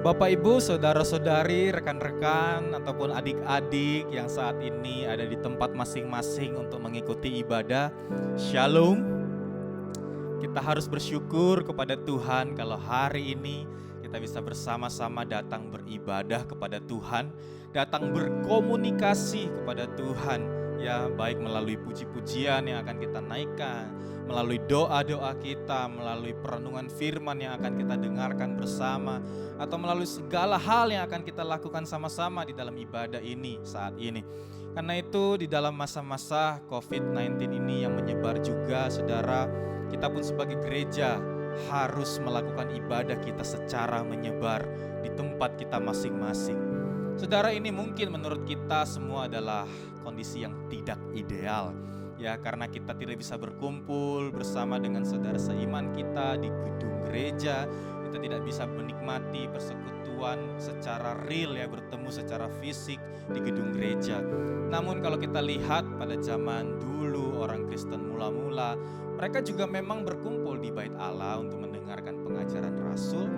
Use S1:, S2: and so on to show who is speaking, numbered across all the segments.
S1: Bapak Ibu, saudara-saudari, rekan-rekan ataupun adik-adik yang saat ini ada di tempat masing-masing untuk mengikuti ibadah, Shalom. Kita harus bersyukur kepada Tuhan kalau hari ini kita bisa bersama-sama datang beribadah kepada Tuhan, datang berkomunikasi kepada Tuhan, ya, baik melalui puji-pujian yang akan kita naikkan, melalui doa-doa kita, melalui perenungan firman yang akan kita dengarkan bersama, atau melalui segala hal yang akan kita lakukan sama-sama di dalam ibadah ini saat ini. Karena itu di dalam masa-masa COVID-19 ini yang menyebar juga, saudara, kita pun sebagai gereja harus melakukan ibadah kita secara menyebar di tempat kita masing-masing. Saudara, ini mungkin menurut kita semua adalah kondisi yang tidak ideal, ya, karena kita tidak bisa berkumpul bersama dengan saudara seiman kita di gedung gereja. Kita tidak bisa menikmati persekutuan secara real, ya, bertemu secara fisik di gedung gereja. Namun kalau kita lihat pada zaman dulu orang Kristen mula-mula, mereka juga memang berkumpul di bait Allah untuk mendengarkan pengajaran Rasul.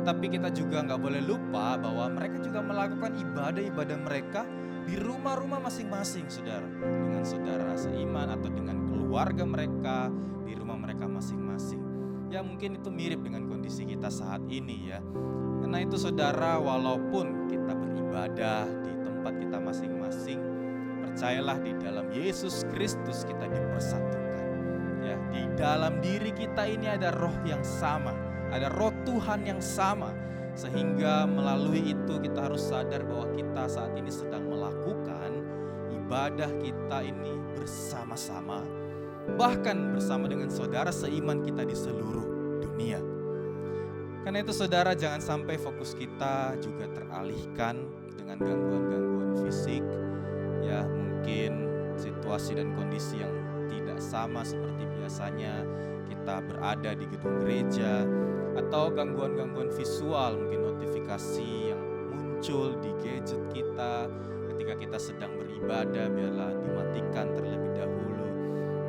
S1: Tetapi kita juga nggak boleh lupa bahwa mereka juga melakukan ibadah-ibadah mereka di rumah-rumah masing-masing, saudara, dengan saudara seiman atau dengan keluarga mereka di rumah mereka masing-masing. Ya, mungkin itu mirip dengan kondisi kita saat ini, ya. Karena itu, saudara, walaupun kita beribadah di tempat kita masing-masing, percayalah di dalam Yesus Kristus kita dipersatukan. Ya, di dalam diri kita ini ada roh yang sama, ada roh Tuhan yang sama, sehingga melalui itu kita harus sadar bahwa kita saat ini sedang melakukan ibadah kita ini bersama-sama, bahkan bersama dengan saudara seiman kita di seluruh dunia. Karena itu, saudara, jangan sampai fokus kita juga teralihkan dengan gangguan-gangguan fisik, ya, mungkin situasi dan kondisi yang tidak sama seperti biasanya kita berada di gedung gereja, atau gangguan-gangguan visual, mungkin notifikasi yang muncul di gadget kita ketika kita sedang beribadah, biarlah dimatikan terlebih dahulu.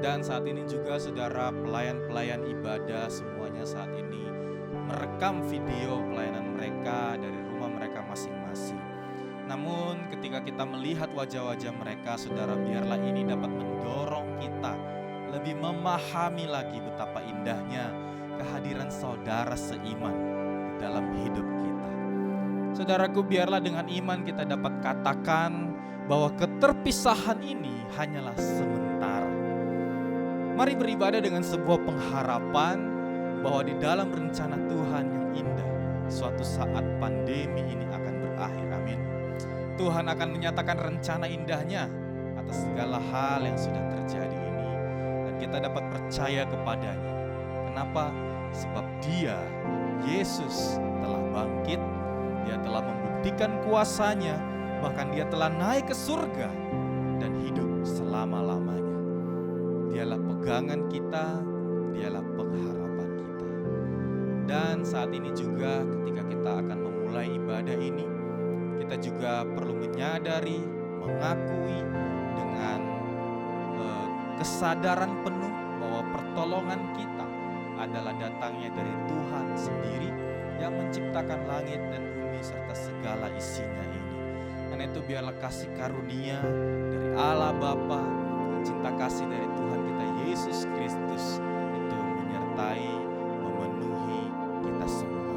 S1: Dan saat ini juga, saudara, pelayan-pelayan ibadah semuanya saat ini merekam video pelayanan mereka dari rumah mereka masing-masing. Namun ketika kita melihat wajah-wajah mereka, saudara, biarlah ini dapat mendorong kita lebih memahami lagi betapa indahnya kehadiran saudara seiman di dalam hidup kita. Saudaraku, biarlah dengan iman kita dapat katakan bahwa keterpisahan ini hanyalah sementara. Mari beribadah dengan sebuah pengharapan bahwa di dalam rencana Tuhan yang indah, suatu saat pandemi ini akan berakhir. Amin. Tuhan akan menyatakan rencana indahnya atas segala hal yang sudah terjadi ini, dan kita dapat percaya kepadanya. Kenapa? Sebab Dia, Yesus, telah bangkit, Dia telah membuktikan kuasanya, bahkan Dia telah naik ke surga dan hidup selama-lamanya. Dialah pegangan kita, Dialah pengharapan kita. Dan saat ini juga ketika kita akan memulai ibadah ini, kita juga perlu menyadari, mengakui dengan kesadaran penuh bahwa pertolongan kita adalah datangnya dari Tuhan sendiri yang menciptakan langit dan bumi serta segala isinya ini. Karena itu biarlah kasih karunia dari Allah Bapa dan cinta kasih dari Tuhan kita Yesus Kristus itu menyertai, memenuhi kita semua.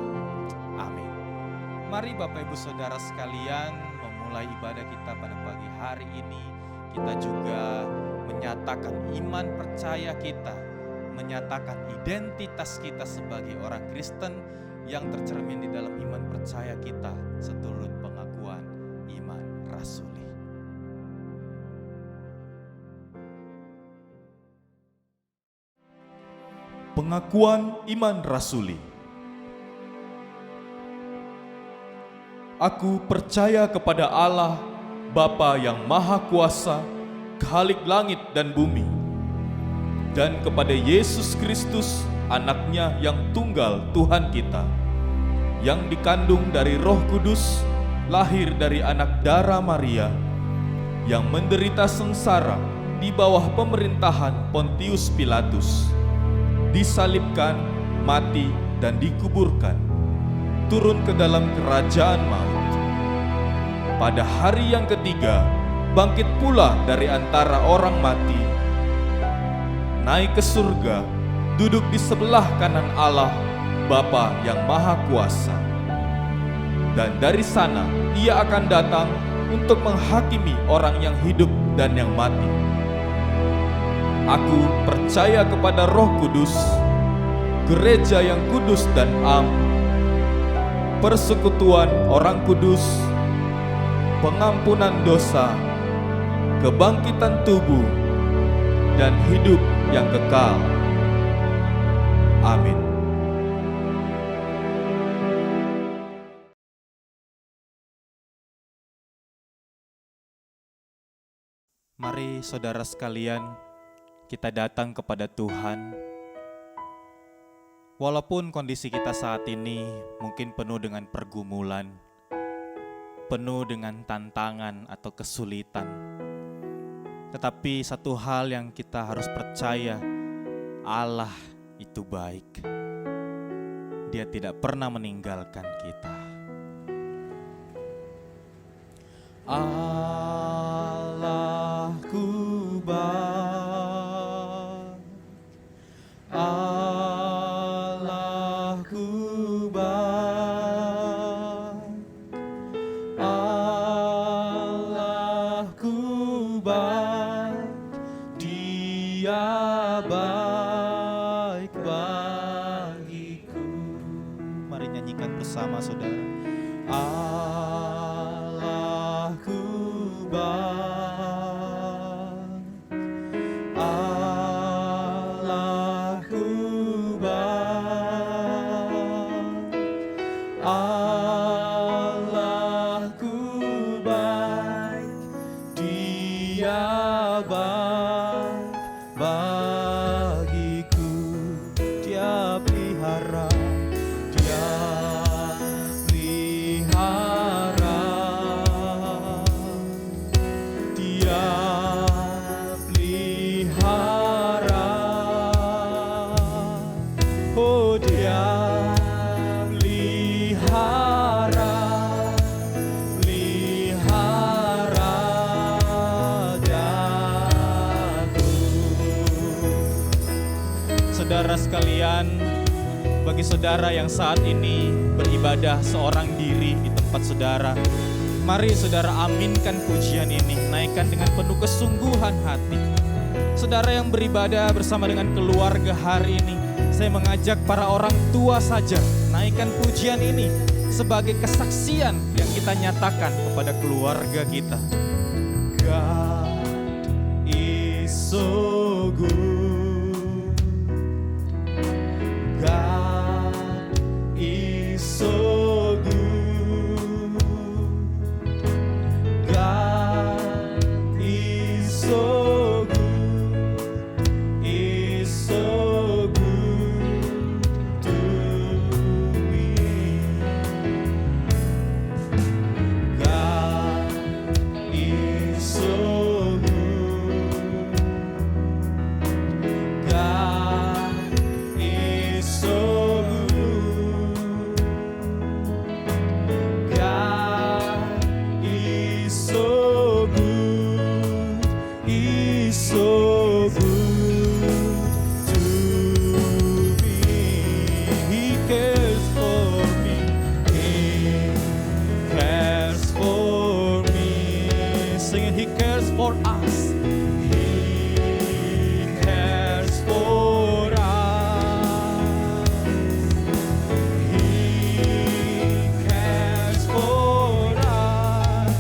S1: Amin. Mari Bapak Ibu Saudara sekalian, memulai ibadah kita pada pagi hari ini, kita juga menyatakan iman percaya kita, menyatakan identitas kita sebagai orang Kristen yang tercermin di dalam iman percaya kita seturut pengakuan iman rasuli.
S2: Pengakuan iman rasuli. Aku percaya kepada Allah, Bapa yang Maha Kuasa, Khalik langit dan bumi, dan kepada Yesus Kristus, Anak-Nya yang tunggal Tuhan kita, yang dikandung dari Roh Kudus, lahir dari anak darah Maria, yang menderita sengsara di bawah pemerintahan Pontius Pilatus, disalibkan, mati, dan dikuburkan. turun ke dalam kerajaan maut. Pada hari yang ketiga, bangkit pula dari antara orang mati, naik ke surga, duduk di sebelah kanan Allah, Bapa yang Maha Kuasa. Dan dari sana Ia akan datang untuk menghakimi orang yang hidup dan yang mati. Aku percaya kepada Roh Kudus, gereja yang kudus dan am, persekutuan orang kudus, pengampunan dosa, kebangkitan tubuh, dan hidup yang kekal. Amin.
S1: Mari saudara sekalian, kita datang kepada Tuhan. Walaupun kondisi kita saat ini mungkin penuh dengan pergumulan, penuh dengan tantangan atau kesulitan, tetapi satu hal yang kita harus percaya, Allah itu baik. Dia tidak pernah meninggalkan kita. Allahku baik, Allahku baik, Allahku baik, Dia baik bagiku. Mari nyanyikan bersama saudara. Allahku baik, Allahku baik, Allahku baik, Dia baik bagiku. Dia pelihara, Dia pelihara, Dia pelihara, oh Dia pelihara, pelihara jago. Saudara sekalian, bagi saudara yang saat ini beribadah seorang diri di tempat saudara, mari saudara aminkan pujian ini, naikkan dengan penuh kesungguhan hati. Saudara yang beribadah bersama dengan keluarga hari ini, saya mengajak para orang tua saja, naikkan pujian ini sebagai kesaksian yang kita nyatakan kepada keluarga kita. God is so good. God is so good. God is so good. Is so good to me. God is so good. God is so good. God is so good. Is so good to me. He cares for me. He cares for me. Sing it. He cares for us. He cares for us. He cares for us.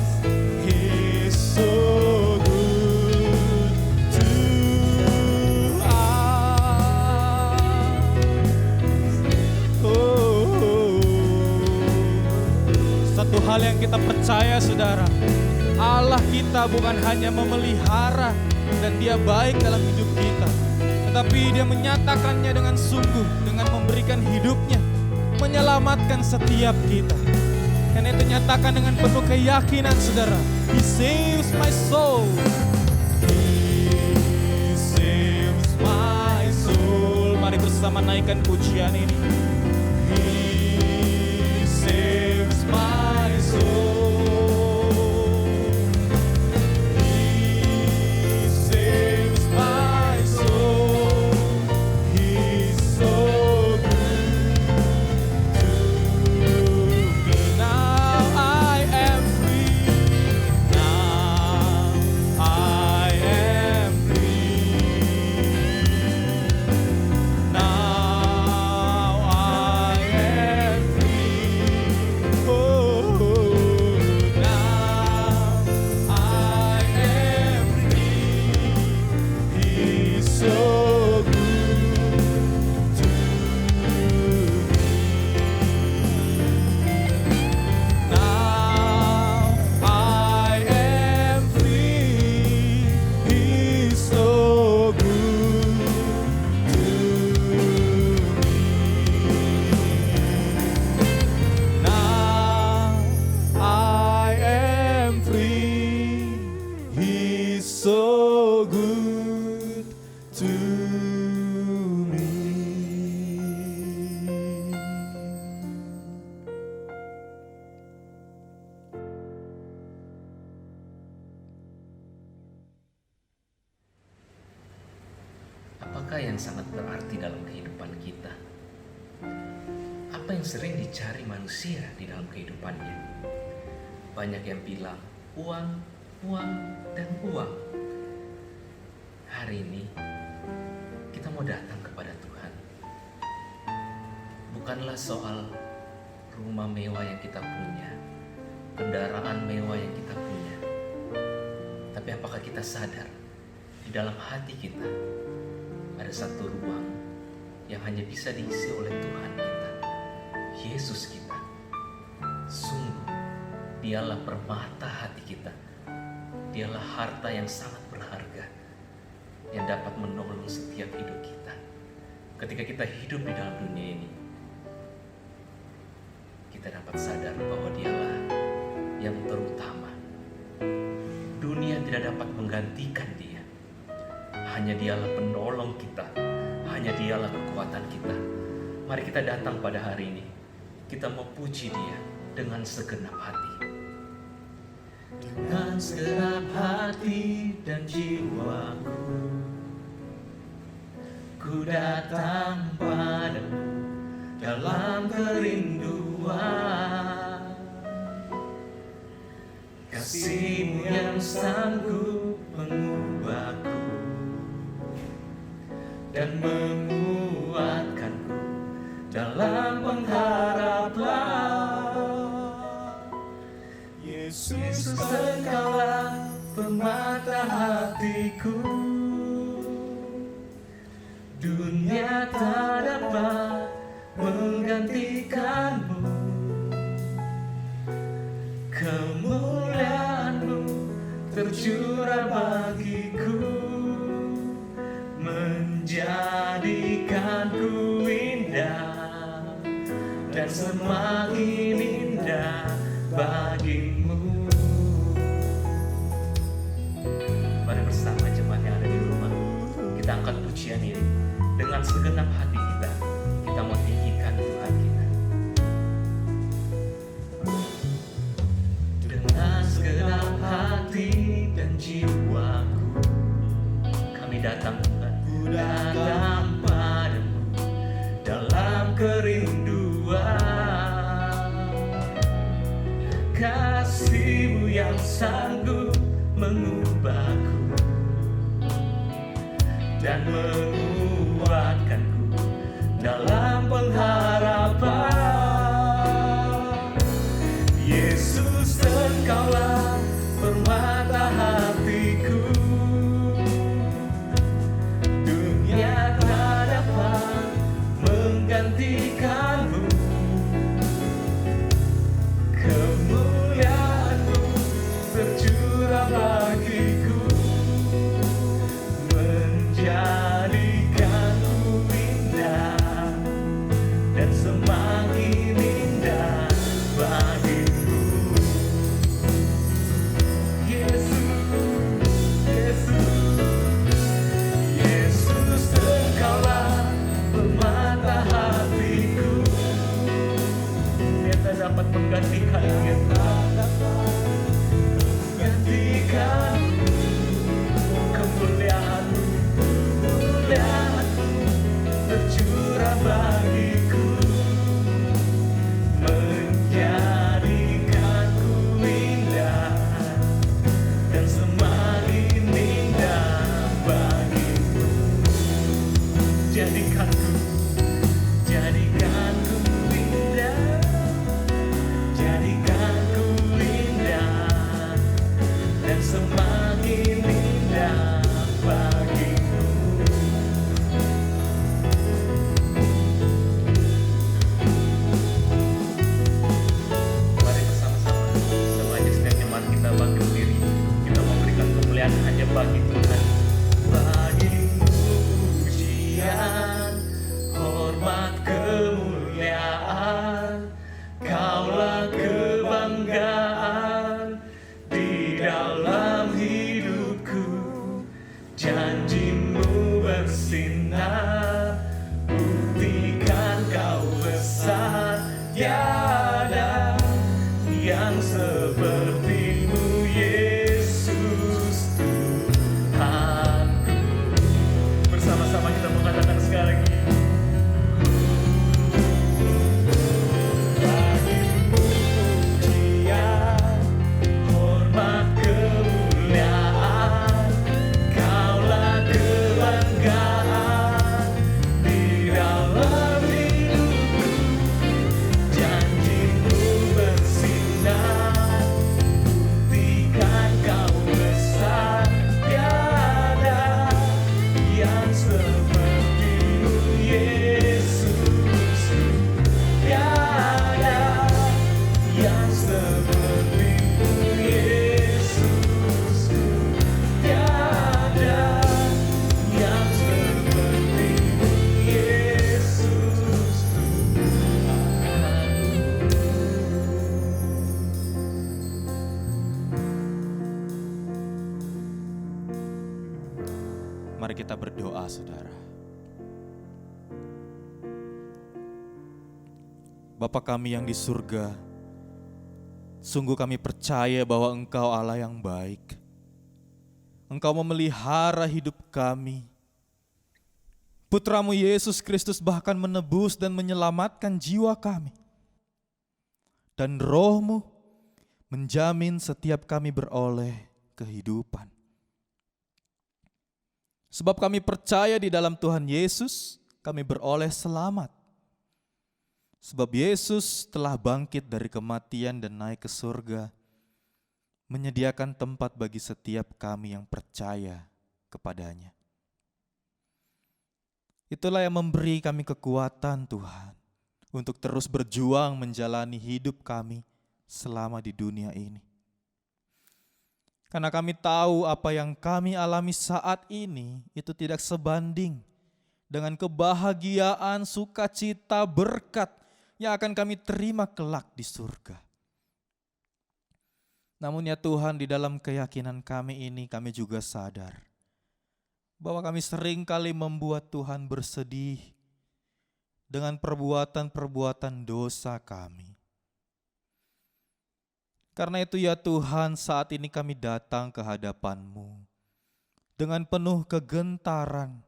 S1: He's so good to us. Oh. Satu hal yang kita percaya saudara, Allah kita bukan hanya memelihara dan Dia baik dalam hidup kita, tetapi Dia menyatakannya dengan sungguh, dengan memberikan hidupnya, menyelamatkan setiap kita. Karena itu nyatakan dengan penuh keyakinan saudara, He saves my soul. He saves my soul. Mari bersama naikkan pujian ini. He
S3: Apakah yang sangat berarti dalam kehidupan kita? Apa yang sering dicari manusia di dalam kehidupannya? Banyak yang bilang uang, uang, dan uang. Hari ini kita mau datang kepada Tuhan. Bukanlah soal rumah mewah yang kita punya, kendaraan mewah yang kita punya. Tapi apakah kita sadar di dalam hati kita ada satu ruang yang hanya bisa diisi oleh Tuhan kita, Yesus kita. Sungguh, Dialah permata hati kita. Dialah harta yang sangat berharga yang dapat menolong setiap hidup kita. Ketika kita hidup di dalam dunia ini, kita dapat sadar bahwa Dialah yang terutama. Dunia tidak dapat menggantikan Dia. Hanya Dialah penolong kita. Hanya Dialah kekuatan kita. Mari kita datang pada hari ini. Kita mau puji Dia dengan segenap hati. Dengan segenap hati dan jiwaku, ku datang padamu dalam kerinduan. Kasih-Mu yang sanggup mengubahku dan menguatkanku dalam pengharapan. Yesus, Engkaulah permata hatiku. Dunia tak dapat menggantikan-Mu. Kemuliaan-Mu tercurah bagiku, menjadikanku indah dan semakin indah bagimu. Mari bersama jemaat yang ada di rumah, kita angkat pujian ini dengan segenap hati kita. Kita mau tinggikan Tuhan kita. Dengan segenap hati dan jiwaku, kami datang Tuhan, datang padamu dalam kerinduan. Kasih-Mu yang sanggup mengubahku dan menguatkanku dalam pengharapan. Yesus, Engkaulah permata hatiku. Dunia tak dapat menggantikan-Mu. Kemuliaan-Mu tercurah bagiku, menjadikanku indah dan semakin indah bagimu. Yesus, Yesus, Yesus, Engkaulah permata hatiku. Dia tak dapat menggantikan kita, gantikan kemuliaan-Mu, kemuliaan-Mu tercurah bagiku, menjadikanku indah dan semakin indah bagimu. Jadikanku indah, jadikanku indah dan semakin indah bagimu. Mari bersama-sama semuanya setiap jemaat kita bangkit berdiri. Kita memberikan kemuliaan hanya bagi Tuhan. Bagi-Mu pujian, hormat, kemuliaan. Kaulah kebanggaan di dalam hidupku. Janji-Mu bersinar, buktikan Kau besar. Tiada yang seperti-Mu, Yesus Tuhanku. Bersama-sama kita mengatakan
S1: Mari kita berdoa, saudara. Bapa kami yang di surga, sungguh kami percaya bahwa Engkau Allah yang baik. Engkau memelihara hidup kami. Putramu Yesus Kristus bahkan menebus dan menyelamatkan jiwa kami. Dan Roh-Mu menjamin setiap kami beroleh kehidupan. Sebab kami percaya di dalam Tuhan Yesus, kami beroleh selamat. Sebab Yesus telah bangkit dari kematian dan naik ke surga, menyediakan tempat bagi setiap kami yang percaya kepadanya. Itulah yang memberi kami kekuatan, Tuhan, untuk terus berjuang menjalani hidup kami selama di dunia ini. Karena kami tahu apa yang kami alami saat ini itu tidak sebanding dengan kebahagiaan, sukacita, berkat yang akan kami terima kelak di surga. Namun ya Tuhan, di dalam keyakinan kami ini kami juga sadar bahwa kami sering kali membuat Tuhan bersedih dengan perbuatan-perbuatan dosa kami. Karena itu ya Tuhan, saat ini kami datang ke hadapan-Mu dengan penuh kegentaran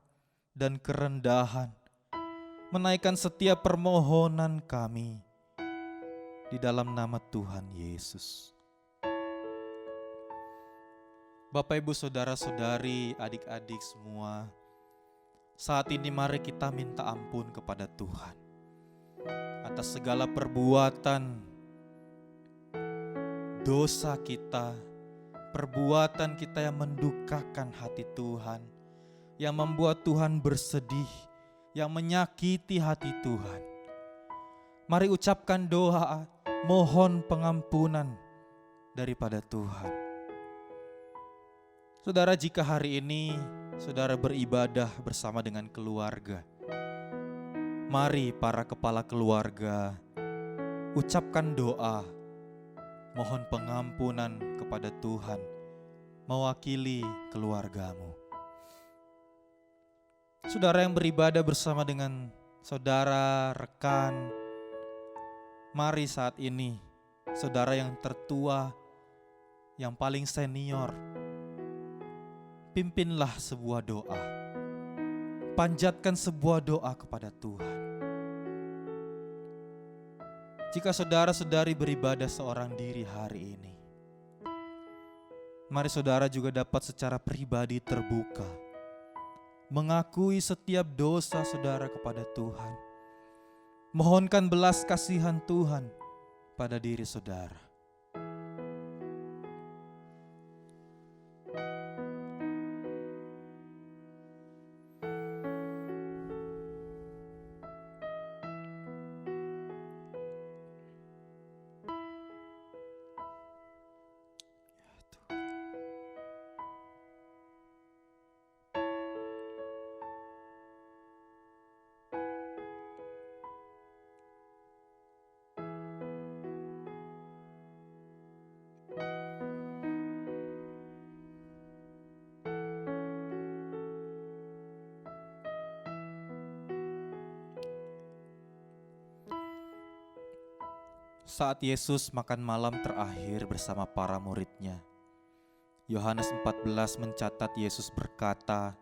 S1: dan kerendahan, menaikkan setiap permohonan kami di dalam nama Tuhan Yesus. Bapak, Ibu, Saudara-saudari, adik-adik semua, saat ini mari kita minta ampun kepada Tuhan atas segala perbuatan dosa kita, perbuatan kita yang mendukakan hati Tuhan, yang membuat Tuhan bersedih, yang menyakiti hati Tuhan. Mari ucapkan doa, mohon pengampunan daripada Tuhan. Saudara, jika hari ini saudara beribadah bersama dengan keluarga, mari para kepala keluarga ucapkan doa, mohon pengampunan kepada Tuhan mewakili keluargamu. Saudara yang beribadah bersama dengan saudara, rekan, mari saat ini saudara yang tertua, yang paling senior, pimpinlah sebuah doa, panjatkan sebuah doa kepada Tuhan. Jika saudara-saudari beribadah seorang diri hari ini, mari saudara juga dapat secara pribadi terbuka, mengakui setiap dosa saudara kepada Tuhan. Mohonkan belas kasihan Tuhan pada diri saudara. Saat Yesus makan malam terakhir bersama para murid-Nya, Yohanes 14 mencatat Yesus berkata,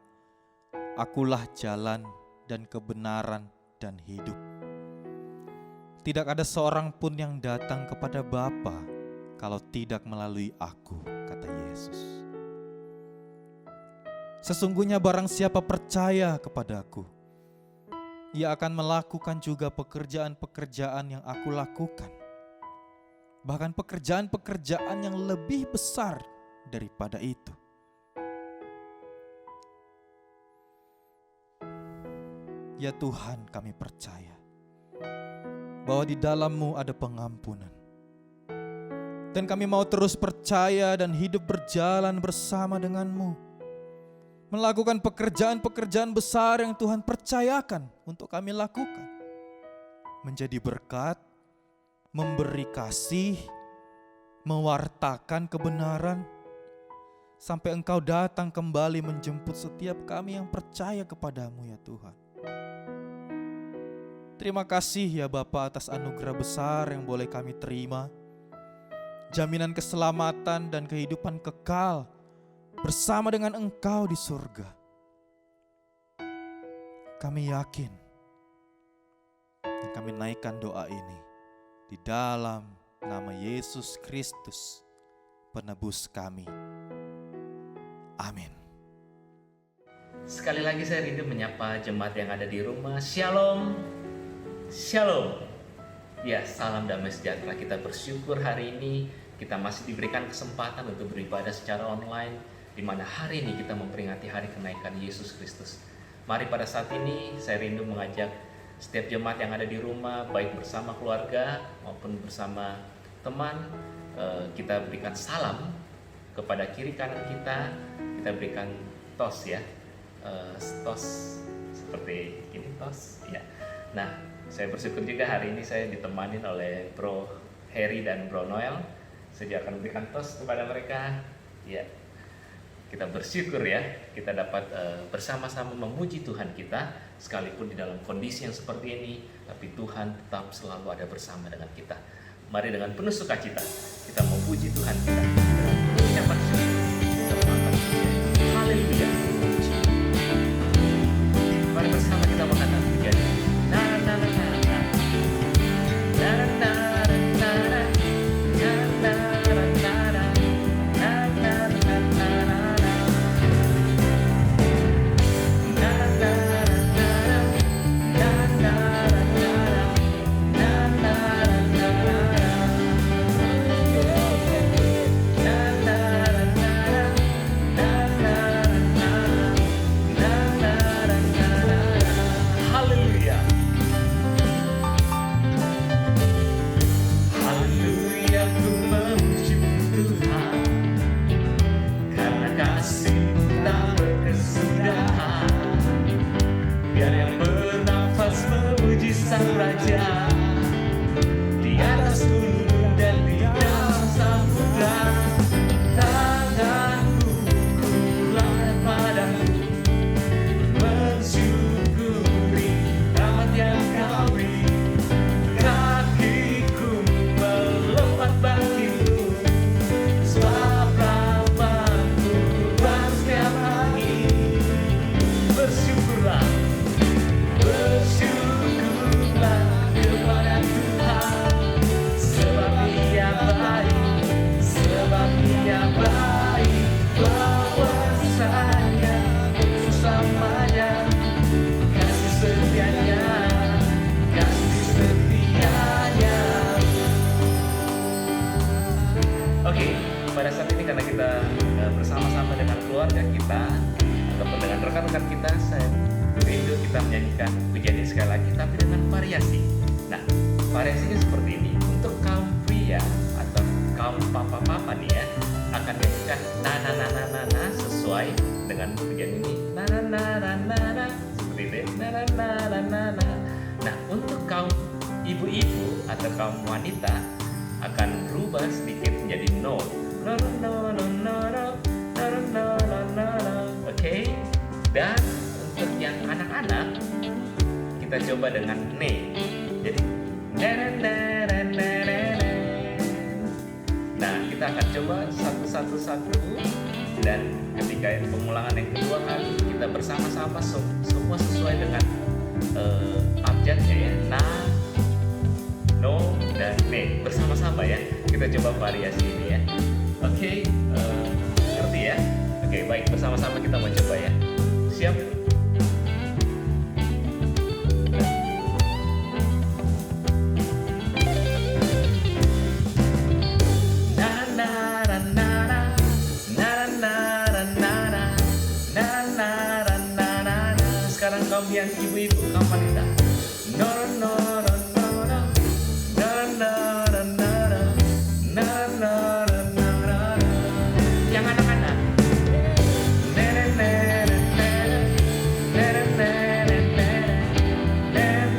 S1: "Akulah jalan dan kebenaran dan hidup. Tidak ada seorang pun yang datang kepada Bapa kalau tidak melalui Aku," kata Yesus. "Sesungguhnya barang siapa percaya kepada-Ku, ia akan melakukan juga pekerjaan-pekerjaan yang Aku lakukan. Bahkan pekerjaan-pekerjaan yang lebih besar daripada itu." Ya Tuhan, kami percaya bahwa di dalam-Mu ada pengampunan. Dan kami mau terus percaya dan hidup berjalan bersama dengan-Mu, melakukan pekerjaan-pekerjaan besar yang Tuhan percayakan untuk kami lakukan. Menjadi berkat, memberi kasih, mewartakan kebenaran, sampai Engkau datang kembali menjemput setiap kami yang percaya kepada-Mu ya Tuhan. Terima kasih ya Bapa atas anugerah besar yang boleh kami terima. Jaminan keselamatan dan kehidupan kekal bersama dengan Engkau di surga. Kami yakin dan kami naikkan doa ini di dalam nama Yesus Kristus, penebus kami. Amin.
S3: Sekali lagi saya rindu menyapa jemaat yang ada di rumah. Shalom. Shalom. Ya, salam damai sejahtera. Kita bersyukur hari ini kita masih diberikan kesempatan untuk beribadah secara online, di mana hari ini kita memperingati hari kenaikan Yesus Kristus. Mari pada saat ini saya rindu mengajak setiap jemaat yang ada di rumah, baik bersama keluarga maupun bersama teman, kita berikan salam kepada kiri kanan kita. Kita berikan tos ya, tos seperti ini tos ya. Nah, saya bersyukur juga hari ini saya ditemani oleh Bro Harry dan Bro Noel. Saya akan berikan tos kepada mereka. Ya, kita bersyukur ya, kita dapat bersama-sama memuji Tuhan kita, sekalipun di dalam kondisi yang seperti ini, tapi Tuhan tetap selalu ada bersama dengan kita. Mari dengan penuh sukacita kita memuji Tuhan kita dengan ucapan syukur. Kita mengangkat pujian. Haleluya. Mari bersama kita mengangkat pujian. Na na na na na. Na na na na na. Na na na na na. Na na na na na. Na na na na. Na na na na. Na na na na. Haleluya. Haleluya, ku memuji Tuhan, karena kasih tak berkesudahan. Biar yang bernafas memuji Sang Raja, di atas gunung dan di dalam samudra. Tanganku kulangkan padamu, mensyukuri rahmat yang Kau beri. Kakiku melompat bagimu, sebab rahmat-Mu baru setiap hari. Bersyukurlah, bersyukurlah kepada Tuhan, sebab Dia baik, sebab Dia baik. Bahwasanya selamanya kasih setianya, kasih setianya. Oke, pada saat ini karena kita bersama-sama dengan keluarga kita ataupun dengan rekan-rekan kita, saya rindu kita menyanyikan pujian ini sekali lagi, tapi dengan variasi. Nah, variasinya seperti ini. Untuk kaum pria atau kaum papa-papa nih ya, akan nyanyikan na na na na na na sesuai dengan pujian ini. Na na na na na na seperti itu. Na na na na na na. Nah, untuk kaum ibu-ibu atau kaum wanita akan berubah sedikit menjadi no. No no no no no no no no no no no. Oke. Dan untuk yang anak-anak kita coba dengan ne. Jadi na na na na na na. Nah, kita akan coba satu-satu dan ketika pemulangan yang kedua kali kita bersama-sama semua sesuai dengan abjadnya ya. Na, no, dan ne bersama-sama ya. Kita coba variasi ini ya. Oke, ngerti ya? Oke, baik, bersama-sama kita mau coba ya. Siap? Sekarang kaum yang ibu-ibu, kaum wanita. No no no no no no no no no no no no no. Yang anak-anak. Nere nere nere nere nere nere nere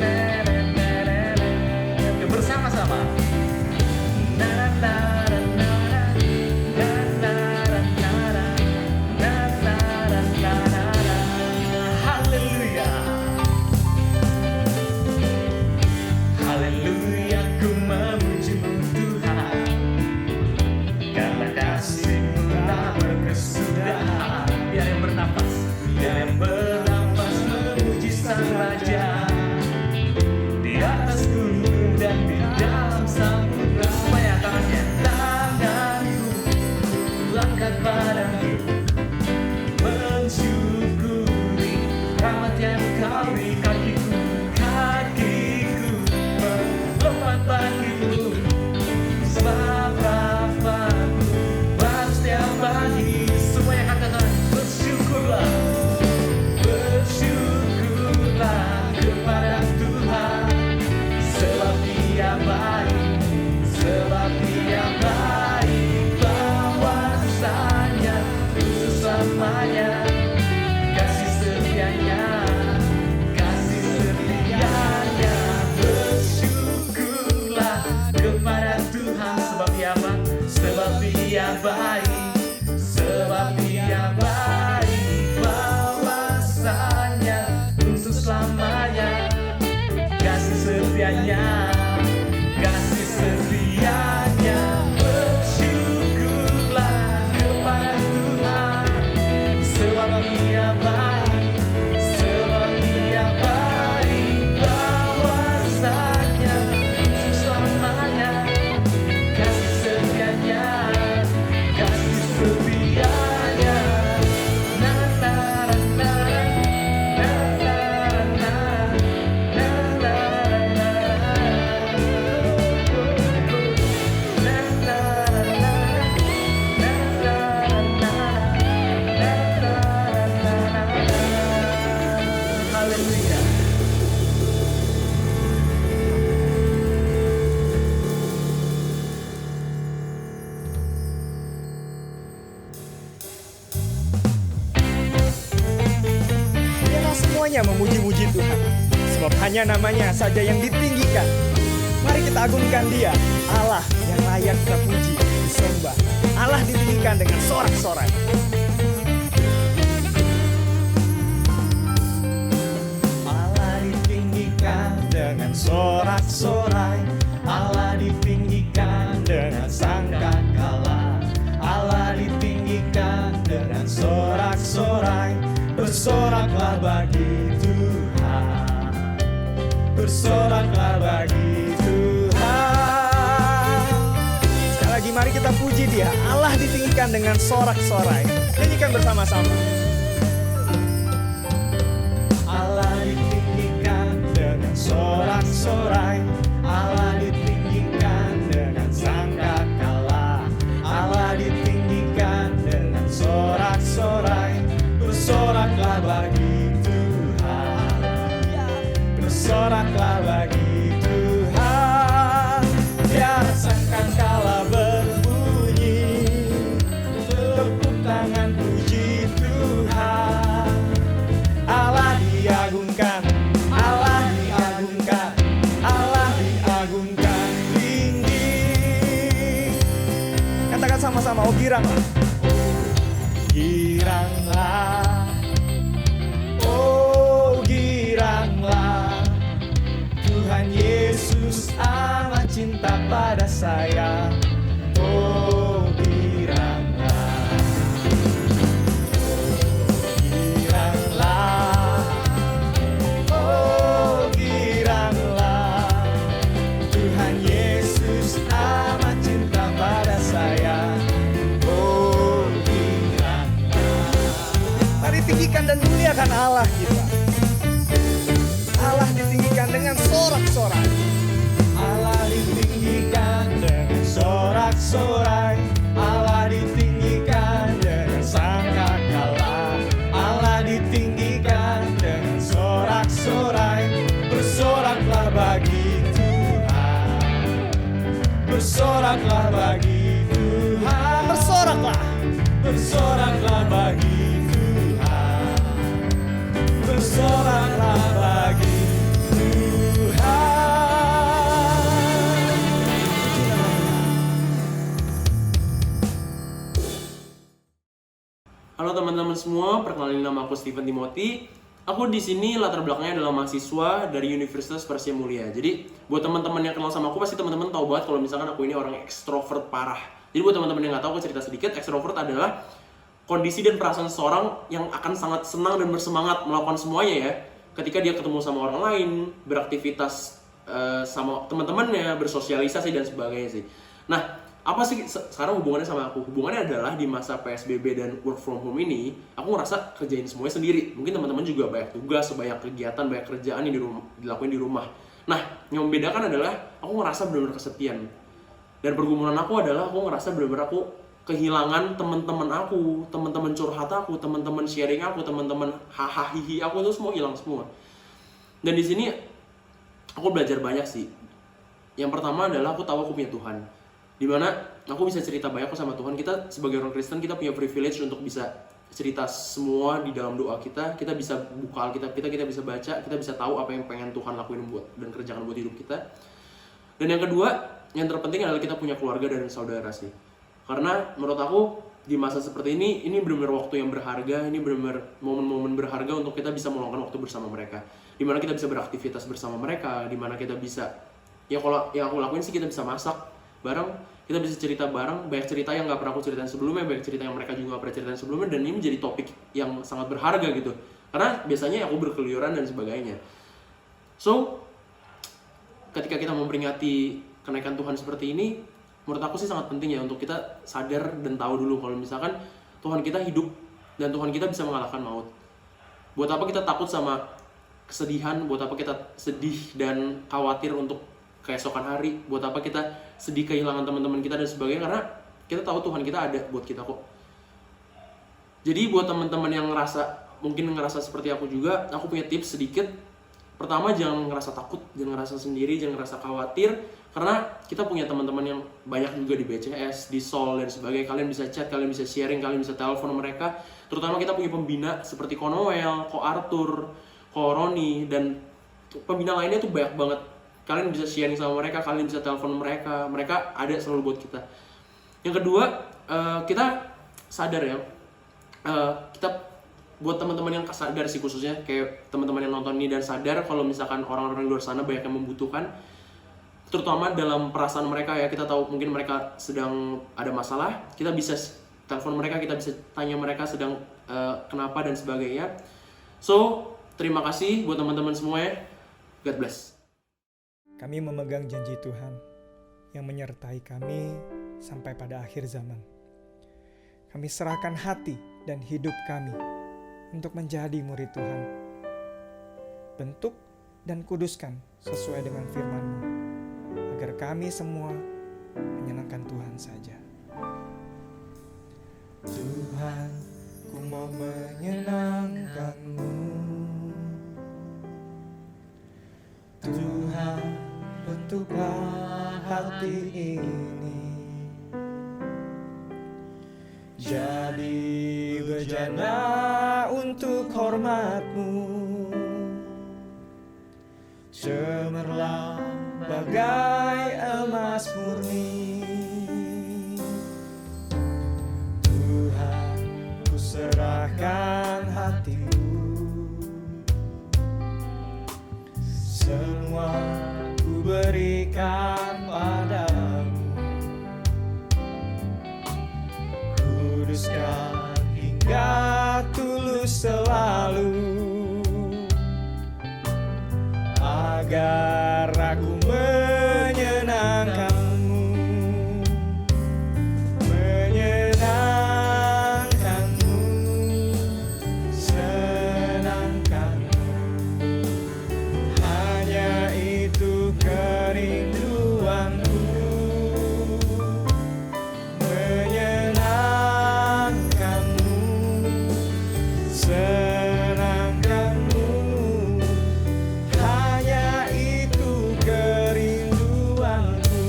S3: nere nere. Bersama-sama. Na na na na na na na na
S4: hanya namanya saja yang ditinggikan. Mari kita agungkan Dia, Allah yang layak kita puji, disembah. Allah ditinggikan dengan sorak-sorai. Allah ditinggikan dengan sorak-sorai. Allah ditinggikan dengan sangkakala. Allah ditinggikan dengan sorak-sorai. Bersoraklah bagi Tuhan, bersoraklah bagi Tuhan. Sekali lagi mari kita puji Dia, Allah ditinggikan dengan sorak-sorai. Nyanyikan bersama-sama. Allah ditinggikan dengan sorak-sorai. Allah ditinggikan dengan sangkakala. Allah ditinggikan dengan sorak-sorai. Bersoraklah bagi Tuhan, bersoraklah bagi Tuhan. Biar sangkakala berbunyi, tepuk tangan puji Tuhan. Allah diagungkan, Allah diagungkan, Allah diagungkan tinggi. Katakan sama-sama, oh giranglah. Giranglah, oh giranglah, Tuhan Yesus amat cinta pada saya. Oh giranglah, giranglah, oh giranglah, Tuhan Yesus amat cinta pada saya. Tinggikan dan muliakan Allah kita. Allah ditinggikan dengan sorak-sorai. Allah ditinggikan dengan sorak-sorai. Allah ditinggikan dengan sangkakala. Allah ditinggikan dengan sorak-sorai. Bersoraklah bagi Tuhan, bersoraklah bagi Tuhan. Bersoraklah, bersoraklah bagi bersoraklah bagi Tuhan.
S5: Halo teman-teman semua, perkenalin nama aku Steven Timothy. Aku di sini latar belakangnya adalah mahasiswa dari Universitas Persia Mulia. Jadi buat teman-teman yang kenal sama aku pasti teman-teman tahu banget kalau misalkan aku ini orang ekstrovert parah. Jadi buat teman-teman yang nggak tahu, aku cerita sedikit. Ekstrovert adalah kondisi dan perasaan seseorang yang akan sangat senang dan bersemangat melakukan semuanya ya. Ketika dia ketemu sama orang lain, beraktivitas sama teman-temannya, bersosialisasi dan sebagainya sih. Nah, apa sih sekarang hubungannya sama aku? Hubungannya adalah di masa PSBB dan work from home ini, aku ngerasa kerjain semuanya sendiri. Mungkin teman-teman juga banyak tugas, banyak kegiatan, banyak kerjaan yang dilakuin di rumah. Nah, yang membedakan adalah aku ngerasa benar-benar kesepian. Dan pergumulan aku adalah aku ngerasa benar-benar aku kehilangan teman-teman aku, teman-teman curhat aku, teman-teman sharing aku, teman-teman hahaha hihi aku itu semua hilang semua. Dan di sini aku belajar banyak sih. Yang pertama adalah aku tahu aku punya Tuhan. Dimana aku bisa cerita banyak sama Tuhan. Kita sebagai orang Kristen kita punya privilege untuk bisa cerita semua di dalam doa kita. Kita bisa buka Alkitab kita bisa baca, kita bisa tahu apa yang pengen Tuhan lakuin buat dan kerjakan buat hidup kita. Dan yang kedua, yang terpenting adalah kita punya keluarga dan saudara sih. Karena menurut aku di masa seperti ini benar-benar waktu yang berharga, ini benar-benar momen-momen berharga untuk kita bisa meluangkan waktu bersama mereka. Dimana kita bisa beraktivitas bersama mereka, dimana kita bisa, ya kalau yang aku lakuin sih kita bisa masak bareng, kita bisa cerita bareng, banyak cerita yang gak pernah aku ceritain sebelumnya, banyak cerita yang mereka juga gak pernah ceritain sebelumnya, dan ini menjadi topik yang sangat berharga gitu. Karena biasanya aku berkeliuran dan sebagainya. So, ketika kita memperingati kenaikan Tuhan seperti ini, menurut aku sih sangat penting ya untuk kita sadar dan tahu dulu kalau misalkan Tuhan kita hidup dan Tuhan kita bisa mengalahkan maut. Buat apa kita takut sama kesedihan, buat apa kita sedih dan khawatir untuk keesokan hari, buat apa kita sedih kehilangan teman-teman kita dan sebagainya, karena kita tahu Tuhan kita ada buat kita kok. Jadi buat teman-teman yang mungkin ngerasa seperti aku juga, aku punya tips sedikit. Pertama, jangan ngerasa takut, jangan ngerasa sendiri, jangan ngerasa khawatir. Karena kita punya teman-teman yang banyak juga di BCS, di Sol, dan sebagainya. Kalian bisa chat, kalian bisa sharing, kalian bisa telepon mereka. Terutama kita punya pembina seperti Ko Noel, Ko Arthur, Ko Roni, dan pembina lainnya tuh banyak banget. Kalian bisa sharing sama mereka, kalian bisa telepon mereka, mereka ada selalu buat kita. Yang kedua, kita sadar ya, kita buat teman-teman yang sadar sih khususnya, kayak teman-teman yang nonton ini dan sadar kalau misalkan orang-orang di luar sana banyak yang membutuhkan, terutama dalam perasaan mereka ya, kita tahu mungkin mereka sedang ada masalah, kita bisa telepon mereka, kita bisa tanya mereka sedang kenapa dan sebagainya. So, terima kasih buat teman-teman semua ya. God bless.
S4: Kami memegang janji Tuhan yang menyertai kami sampai pada akhir zaman. Kami serahkan hati dan hidup kami untuk menjadi murid Tuhan. Bentuk dan kuduskan sesuai dengan firman-Mu, agar kami semua menyenangkan Tuhan saja. Tuhan, ku mau menyenangkan-Mu. Tuhan, bentuklah hati ini jadi bejana untuk hormat-Mu, cemerlang bagai emas murni. Tuhan, ku serahkan hatiku, semua ku berikan padamu. Kuduskan hingga tulus selalu, agar aku menyenangkan-Mu, menyenangkan-Mu, senangkan-Mu. Hanya itu kerinduanku, menyenangkan-Mu, senangkan-Mu. Hanya itu kerinduanku.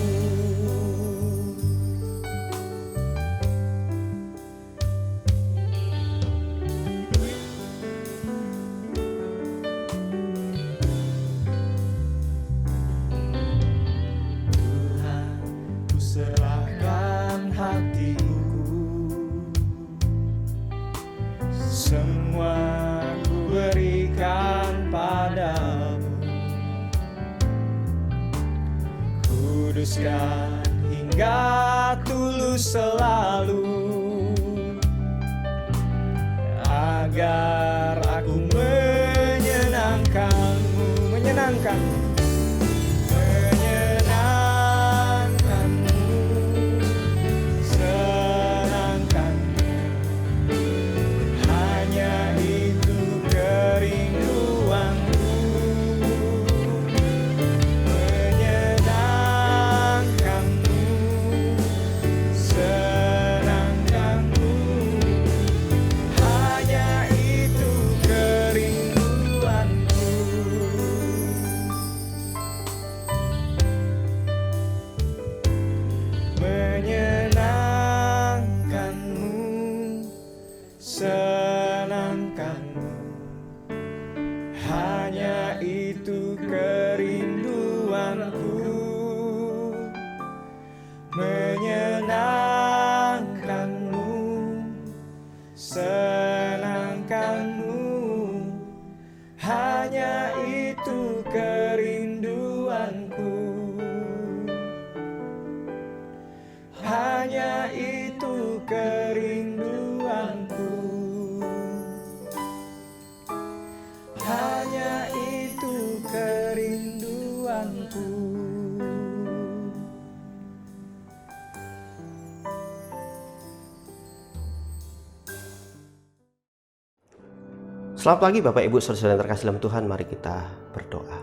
S4: Tuhan, ku serahkan hatiku, semua ku berikan padamu. Kuduskan hingga tulus selalu, agar aku menyenangkan-Mu, menyenangkan-Mu, menyenangkan-Mu, senangkan-Mu. Hanya itu kerinduanku, menyenangkan-Mu, senangkan-Mu. Hanya itu kerinduanku. Menyenangkan-Mu, senangkan-Mu. Hanya itu kerinduanku, menyenangkan-Mu, senangkan-Mu. Hanya itu kerinduanku, hanya itu kerinduanku, hanya itu kerinduanku.
S6: Selamat pagi Bapak Ibu Saudara yang terkasih dalam Tuhan, mari kita berdoa.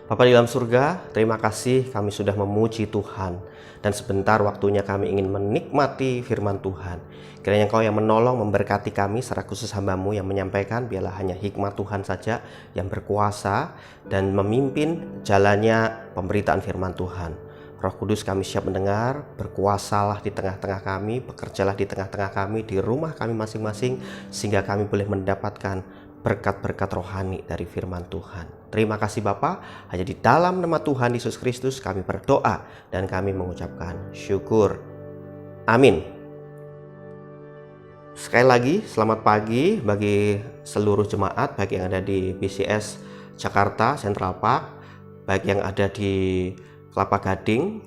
S6: Bapa di dalam surga, terima kasih kami sudah memuji Tuhan, dan sebentar waktunya kami ingin menikmati firman Tuhan. Kiranya Engkau yang menolong, memberkati kami secara khusus hamba-Mu yang menyampaikan, biarlah hanya hikmat Tuhan saja yang berkuasa dan memimpin jalannya pemberitaan firman Tuhan. Roh Kudus, kami siap mendengar, berkuasalah di tengah-tengah kami, bekerjalah di tengah-tengah kami, di rumah kami masing-masing, sehingga kami boleh mendapatkan berkat-berkat rohani dari firman Tuhan. Terima kasih Bapa, hanya di dalam nama Tuhan Yesus Kristus kami berdoa dan kami mengucapkan syukur. Amin. Sekali lagi selamat pagi bagi seluruh jemaat, baik yang ada di BCS Jakarta Central Park, baik yang ada di Kelapa Gading,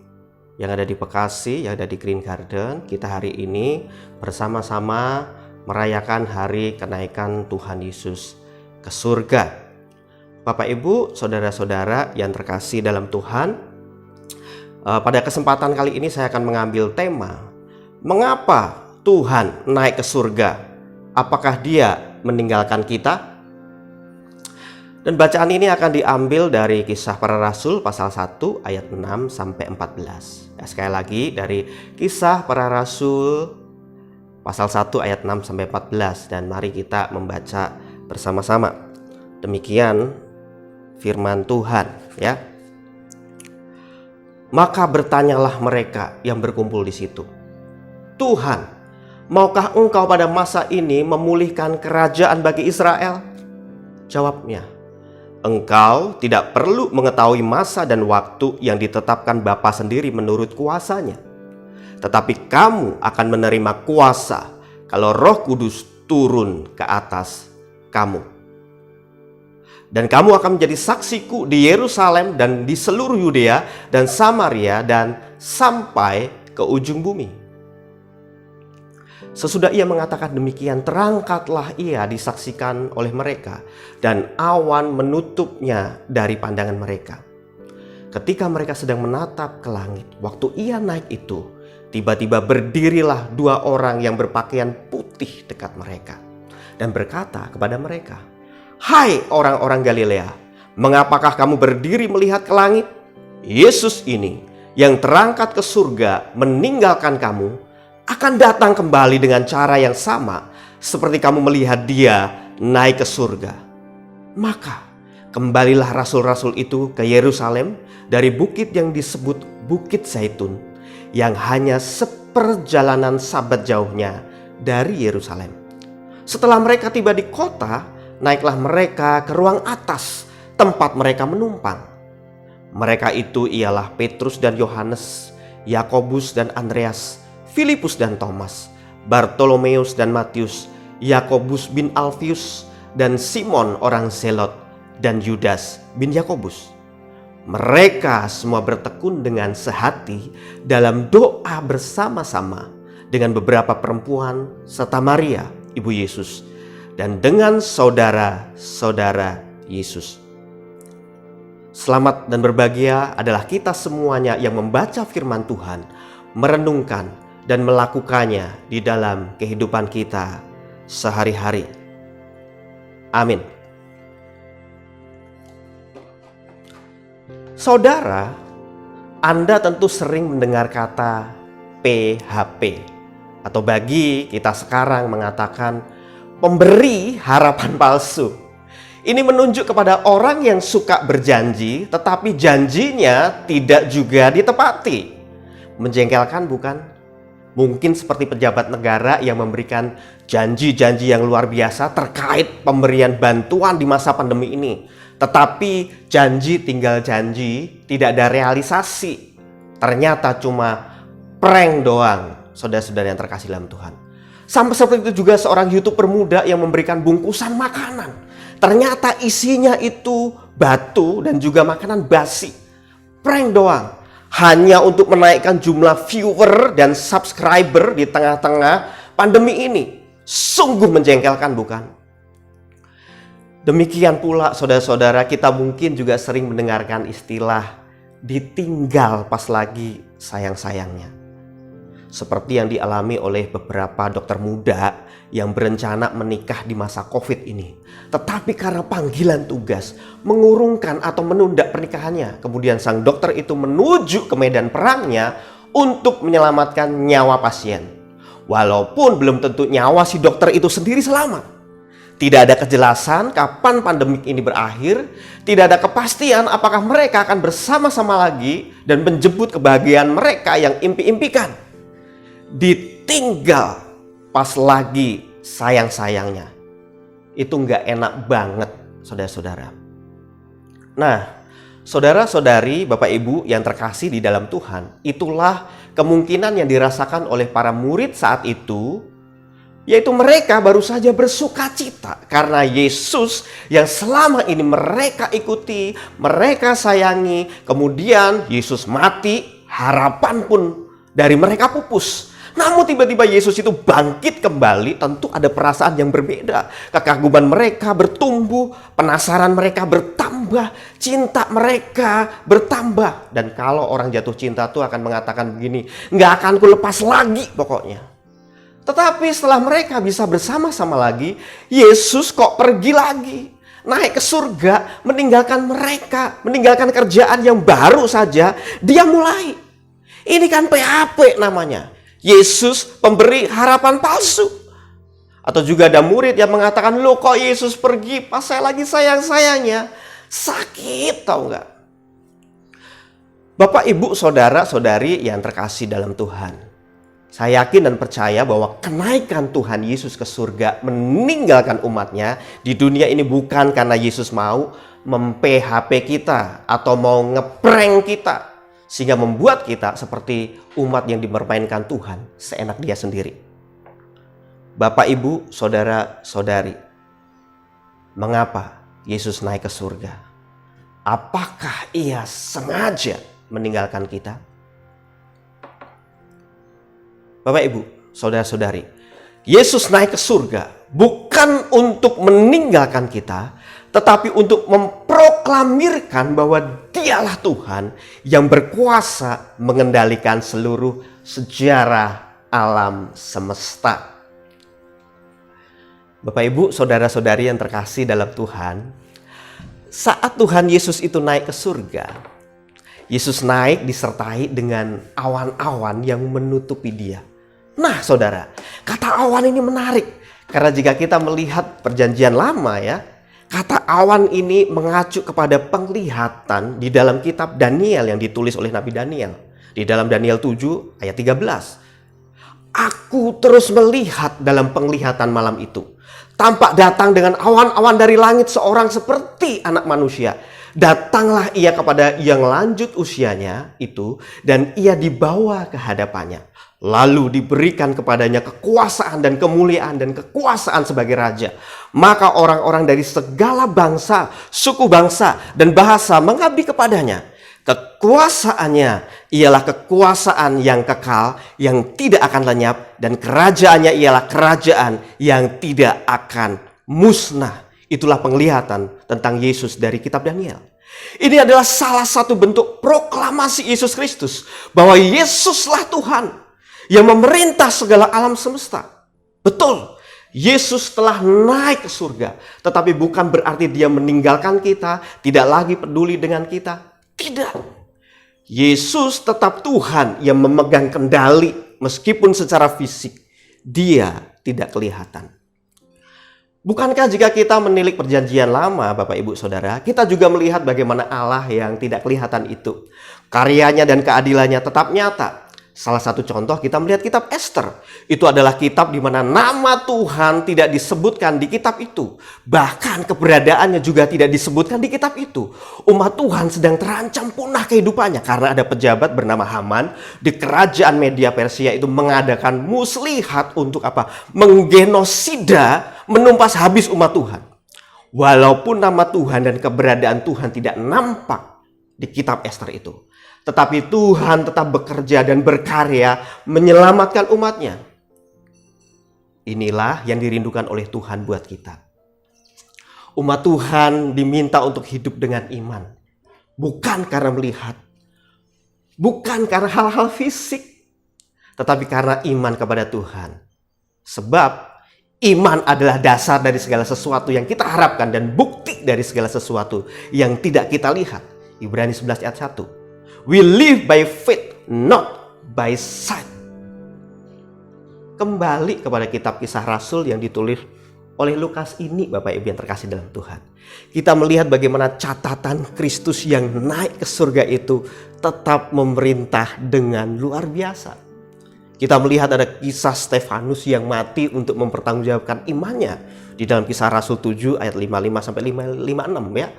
S6: yang ada di Bekasi, yang ada di Green Garden. Kita hari ini bersama-sama merayakan hari kenaikan Tuhan Yesus ke surga. Bapak Ibu, saudara-saudara yang terkasih dalam Tuhan, pada kesempatan kali ini saya akan mengambil tema, mengapa Tuhan naik ke surga? Apakah Dia meninggalkan kita? Dan bacaan ini akan diambil dari Kisah Para Rasul pasal 1 ayat 6 sampai 14. Sekali lagi dari Kisah Para Rasul pasal 1 ayat 6 sampai 14, dan mari kita membaca bersama-sama. Demikian firman Tuhan, ya. Maka bertanyalah mereka yang berkumpul di situ, Tuhan, maukah Engkau pada masa ini memulihkan kerajaan bagi Israel? Jawabnya, Engkau tidak perlu mengetahui masa dan waktu yang ditetapkan Bapa sendiri menurut kuasanya. Tetapi kamu akan menerima kuasa kalau Roh Kudus turun ke atas kamu. Dan kamu akan menjadi saksiku di Yerusalem dan di seluruh Yudea dan Samaria dan sampai ke ujung bumi. Sesudah ia mengatakan demikian, terangkatlah ia disaksikan oleh mereka, dan awan menutupnya dari pandangan mereka. Ketika mereka sedang menatap ke langit, waktu ia naik itu, tiba-tiba berdirilah 2 orang yang berpakaian putih dekat mereka, dan berkata kepada mereka, Hai orang-orang Galilea, mengapakah kamu berdiri melihat ke langit? Yesus ini yang terangkat ke surga meninggalkan kamu, akan datang kembali dengan cara yang sama seperti kamu melihat Dia naik ke surga. Maka kembalilah rasul-rasul itu ke Yerusalem dari bukit yang disebut Bukit Zaitun, yang hanya seperjalanan sabat jauhnya dari Yerusalem. Setelah mereka tiba di kota, naiklah mereka ke ruang atas tempat mereka menumpang. Mereka itu ialah Petrus dan Yohanes, Yakobus dan Andreas, Filipus dan Thomas, Bartolomeus dan Matius, Yakobus bin Alfius, dan Simon orang Zelot, dan Yudas bin Yakobus. Mereka semua bertekun dengan sehati dalam doa bersama-sama dengan beberapa perempuan serta Maria, ibu Yesus, dan dengan saudara-saudara Yesus. Selamat dan berbahagia adalah kita semuanya yang membaca firman Tuhan, merenungkan dan melakukannya di dalam kehidupan kita sehari-hari. Amin. Saudara, Anda tentu sering mendengar kata PHP, atau bagi kita sekarang mengatakan pemberi harapan palsu. Ini menunjuk kepada orang yang suka berjanji tetapi janjinya tidak juga ditepati. Menjengkelkan bukan? Mungkin seperti pejabat negara yang memberikan janji-janji yang luar biasa terkait pemberian bantuan di masa pandemi ini. Tetapi janji tinggal janji, tidak ada realisasi. Ternyata cuma prank doang, saudara-saudara yang terkasih dalam Tuhan. Sampai seperti itu juga seorang YouTuber muda yang memberikan bungkusan makanan. Ternyata isinya itu batu dan juga makanan basi. Prank doang. Hanya untuk menaikkan jumlah viewer dan subscriber di tengah-tengah pandemi ini. Sungguh menjengkelkan bukan? Demikian pula saudara-saudara, kita mungkin juga sering mendengarkan istilah ditinggal pas lagi sayang-sayangnya. Seperti yang dialami oleh beberapa dokter muda yang berencana menikah di masa COVID ini. Tetapi karena panggilan tugas mengurungkan atau menunda pernikahannya, kemudian sang dokter itu menuju ke medan perangnya untuk menyelamatkan nyawa pasien. Walaupun belum tentu nyawa si dokter itu sendiri selamat. Tidak ada kejelasan kapan pandemik ini berakhir, tidak ada kepastian apakah mereka akan bersama-sama lagi dan menjemput kebahagiaan mereka yang impi-impikan. Ditinggal pas lagi sayang-sayangnya. itu nggak enak banget, saudara-saudara. Nah, saudara-saudari, Bapak Ibu yang terkasih di dalam Tuhan, itulah kemungkinan yang dirasakan oleh para murid saat itu, yaitu mereka baru saja bersuka cita karena Yesus yang selama ini mereka ikuti, mereka sayangi, kemudian Yesus mati, harapan pun dari mereka pupus. Namun tiba-tiba Yesus itu bangkit kembali, tentu ada perasaan yang berbeda. Kekaguman mereka bertumbuh, penasaran mereka bertambah, cinta mereka bertambah. Dan kalau orang jatuh cinta tuh akan mengatakan begini, nggak akan ku lepas lagi pokoknya. Tetapi setelah mereka bisa bersama-sama lagi, Yesus kok pergi lagi. Naik ke surga, meninggalkan mereka, meninggalkan kerjaan yang baru saja dia mulai. Ini kan PHP namanya. Yesus pemberi harapan palsu. Atau juga ada murid yang mengatakan, loh kok Yesus pergi pas saya lagi sayang-sayangnya. Sakit tau gak? Bapak, Ibu, Saudara-saudari yang terkasih dalam Tuhan. Saya yakin dan percaya bahwa kenaikan Tuhan Yesus ke surga meninggalkan umatnya di dunia ini bukan karena Yesus mau mem-PHP kita atau mau ngeprank kita. Sehingga membuat kita seperti umat yang dipermainkan Tuhan seenak dia sendiri. Bapak, Ibu, Saudara-saudari, mengapa Yesus naik ke surga? Apakah ia sengaja meninggalkan kita? Bapak, Ibu, Saudara-saudari, Yesus naik ke surga bukan untuk meninggalkan kita, tetapi untuk memproklamirkan bahwa Dialah Tuhan yang berkuasa mengendalikan seluruh sejarah alam semesta. Bapak, Ibu, Saudara-saudari yang terkasih dalam Tuhan, saat Tuhan Yesus itu naik ke surga, Yesus naik disertai dengan awan-awan yang menutupi dia. Nah, saudara, kata awan ini menarik. Karena jika kita melihat perjanjian lama ya, kata awan ini mengacu kepada penglihatan di dalam kitab Daniel yang ditulis oleh Nabi Daniel. Di dalam Daniel 7 ayat 13. Aku terus melihat dalam penglihatan malam itu. Tampak datang dengan awan-awan dari langit seorang seperti anak manusia. Datanglah ia kepada yang lanjut usianya itu dan ia dibawa ke hadapannya. Lalu diberikan kepadanya kekuasaan dan kemuliaan dan kekuasaan sebagai raja. Maka orang-orang dari segala bangsa, suku bangsa dan bahasa mengabdi kepadanya. Kekuasaannya ialah kekuasaan yang kekal, yang tidak akan lenyap. Dan kerajaannya ialah kerajaan yang tidak akan musnah. Itulah penglihatan tentang Yesus dari kitab Daniel. Ini adalah salah satu bentuk proklamasi Yesus Kristus. Bahwa Yesuslah Tuhan yang memerintah segala alam semesta. Betul, Yesus telah naik ke surga. Tetapi bukan berarti dia meninggalkan kita, tidak lagi peduli dengan kita. Tidak. Yesus tetap Tuhan yang memegang kendali meskipun secara fisik dia tidak kelihatan. Bukankah jika kita menilik perjanjian lama, Bapak, Ibu, Saudara, kita juga melihat bagaimana Allah yang tidak kelihatan itu. Karyanya dan keadilannya tetap nyata. Salah satu contoh kita melihat kitab Ester. Itu adalah kitab di mana nama Tuhan tidak disebutkan di kitab itu. Bahkan keberadaannya juga tidak disebutkan di kitab itu. Umat Tuhan sedang terancam punah kehidupannya karena ada pejabat bernama Haman di kerajaan Media Persia itu mengadakan muslihat untuk apa? Menggenosida, menumpas habis umat Tuhan. Walaupun nama Tuhan dan keberadaan Tuhan tidak nampak di kitab Ester itu. Tetapi Tuhan tetap bekerja dan berkarya menyelamatkan umatnya. Inilah yang dirindukan oleh Tuhan buat kita. Umat Tuhan diminta untuk hidup dengan iman. Bukan karena melihat. Bukan karena hal-hal fisik. Tetapi karena iman kepada Tuhan. Sebab iman adalah dasar dari segala sesuatu yang kita harapkan dan bukti dari segala sesuatu yang tidak kita lihat. Ibrani 11 ayat 1. We live by faith, not by sight. Kembali kepada kitab Kisah Rasul yang ditulis oleh Lukas ini, Bapak Ibu yang terkasih dalam Tuhan. Kita melihat bagaimana catatan Kristus yang naik ke surga itu tetap memerintah dengan luar biasa. Kita melihat ada kisah Stefanus yang mati untuk mempertanggungjawabkan imannya di dalam Kisah Rasul 7 ayat 55 sampai 56 ya.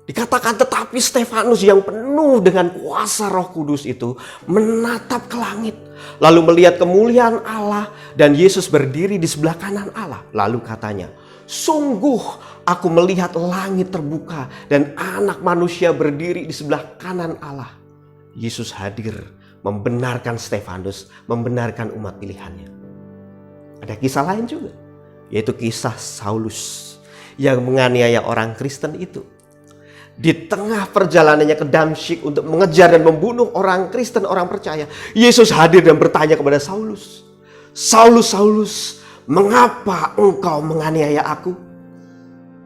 S6: Dikatakan tetapi Stefanus yang penuh dengan kuasa Roh Kudus itu menatap ke langit, lalu melihat kemuliaan Allah dan Yesus berdiri di sebelah kanan Allah. Lalu katanya, sungguh aku melihat langit terbuka dan anak manusia berdiri di sebelah kanan Allah. Yesus hadir membenarkan Stefanus, membenarkan umat pilihannya. Ada kisah lain juga, yaitu kisah Saulus yang menganiaya orang Kristen itu. Di tengah perjalanannya ke Damsyik untuk mengejar dan membunuh orang Kristen, orang percaya, Yesus hadir dan bertanya kepada Saulus, Saulus, Saulus, mengapa engkau menganiaya aku?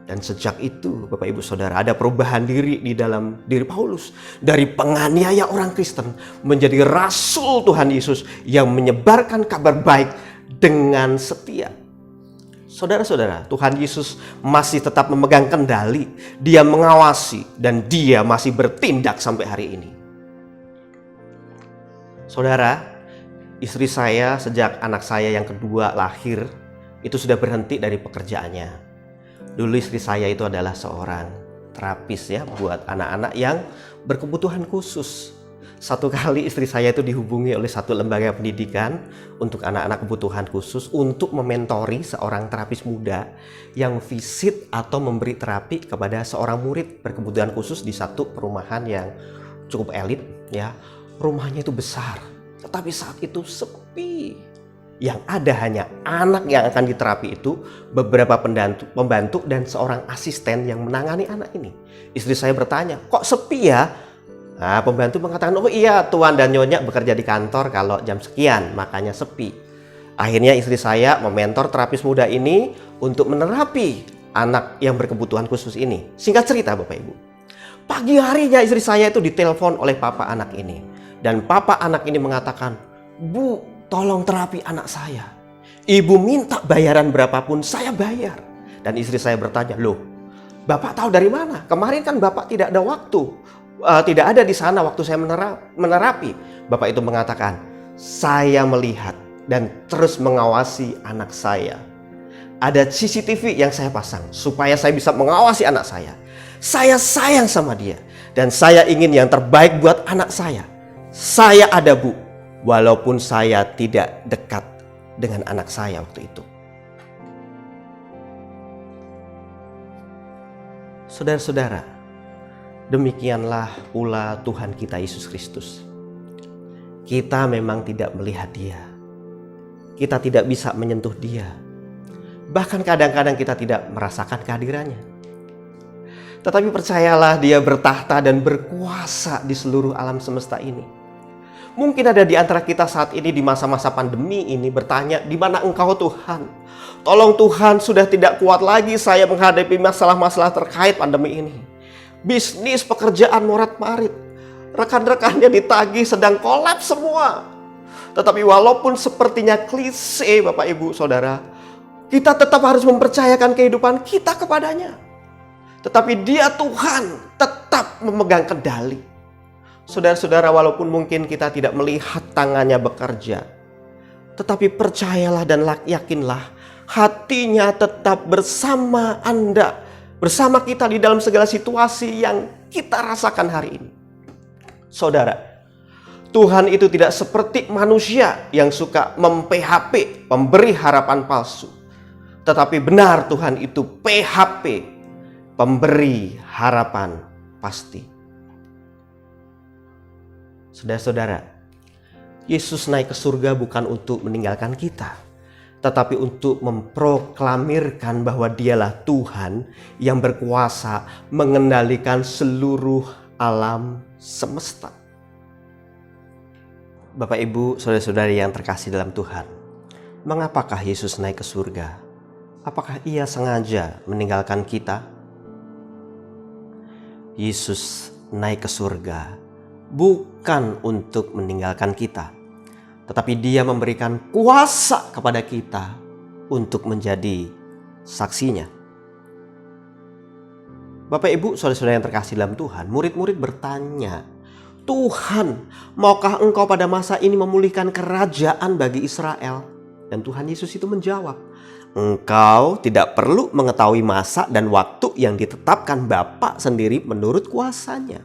S6: Dan sejak itu Bapak Ibu Saudara, ada perubahan diri di dalam diri Paulus. Dari penganiaya orang Kristen menjadi rasul Tuhan Yesus yang menyebarkan kabar baik dengan setia. Saudara-saudara, Tuhan Yesus masih tetap memegang kendali. Dia mengawasi dan dia masih bertindak sampai hari ini. Saudara, istri saya sejak anak saya yang kedua lahir itu sudah berhenti dari pekerjaannya. Dulu istri saya itu adalah seorang terapis ya buat anak-anak yang berkebutuhan khusus. Satu kali istri saya itu dihubungi oleh satu lembaga pendidikan untuk anak-anak kebutuhan khusus untuk mementori seorang terapis muda yang visit atau memberi terapi kepada seorang murid berkebutuhan khusus di satu perumahan yang cukup elit ya. Rumahnya itu besar, tetapi saat itu sepi. Yang ada hanya anak yang akan diterapi itu, beberapa pembantu dan seorang asisten yang menangani anak ini. Istri saya bertanya, kok sepi ya? Nah, pembantu mengatakan, oh iya tuan dan nyonya bekerja di kantor kalau jam sekian, makanya sepi. Akhirnya istri saya mementor terapis muda ini untuk menerapi anak yang berkebutuhan khusus ini. Singkat cerita Bapak Ibu, pagi harinya istri saya itu ditelepon oleh papa anak ini. Dan papa anak ini mengatakan, Bu, tolong terapi anak saya. Ibu minta bayaran berapapun saya bayar. Dan istri saya bertanya, loh Bapak tahu dari mana? Kemarin kan Bapak tidak ada waktu. Tidak ada di sana waktu saya menerapi. Bapak itu mengatakan, saya melihat dan terus mengawasi anak saya. Ada CCTV yang saya pasang supaya saya bisa mengawasi anak saya. Saya sayang sama dia. Dan saya ingin yang terbaik buat anak saya. Saya ada Bu, walaupun saya tidak dekat dengan anak saya waktu itu. Saudara-saudara, demikianlah pula Tuhan kita Yesus Kristus. Kita memang tidak melihat Dia. Kita tidak bisa menyentuh Dia. Bahkan kadang-kadang kita tidak merasakan kehadirannya. Tetapi percayalah, Dia bertahta dan berkuasa di seluruh alam semesta ini. Mungkin ada di antara kita saat ini di masa-masa pandemi ini bertanya, di mana Engkau Tuhan? Tolong Tuhan, sudah tidak kuat lagi saya menghadapi masalah-masalah terkait pandemi ini. Bisnis, pekerjaan morat-marit. Rekan-rekannya ditagih sedang kolaps semua. Tetapi walaupun sepertinya klise Bapak Ibu Saudara, kita tetap harus mempercayakan kehidupan kita kepadanya. Tetapi Dia Tuhan tetap memegang kendali. Saudara-saudara, walaupun mungkin kita tidak melihat tangannya bekerja, tetapi percayalah dan yakinlah, hatinya tetap bersama Anda, bersama kita di dalam segala situasi yang kita rasakan hari ini. Saudara, Tuhan itu tidak seperti manusia yang suka mem-PHP, memberi harapan palsu. Tetapi benar Tuhan itu PHP, pemberi harapan pasti. Saudara-saudara, Yesus naik ke surga bukan untuk meninggalkan kita, tetapi untuk memproklamirkan bahwa Dialah Tuhan yang berkuasa mengendalikan seluruh alam semesta. Bapak Ibu, saudara-saudari yang terkasih dalam Tuhan, mengapakah Yesus naik ke surga? Apakah Ia sengaja meninggalkan kita? Yesus naik ke surga bukan untuk meninggalkan kita, tetapi Dia memberikan kuasa kepada kita untuk menjadi saksinya. Bapak Ibu, saudara-saudara yang terkasih dalam Tuhan, murid-murid bertanya, Tuhan, maukah engkau pada masa ini memulihkan kerajaan bagi Israel? Dan Tuhan Yesus itu menjawab, engkau tidak perlu mengetahui masa dan waktu yang ditetapkan Bapa sendiri menurut kuasanya.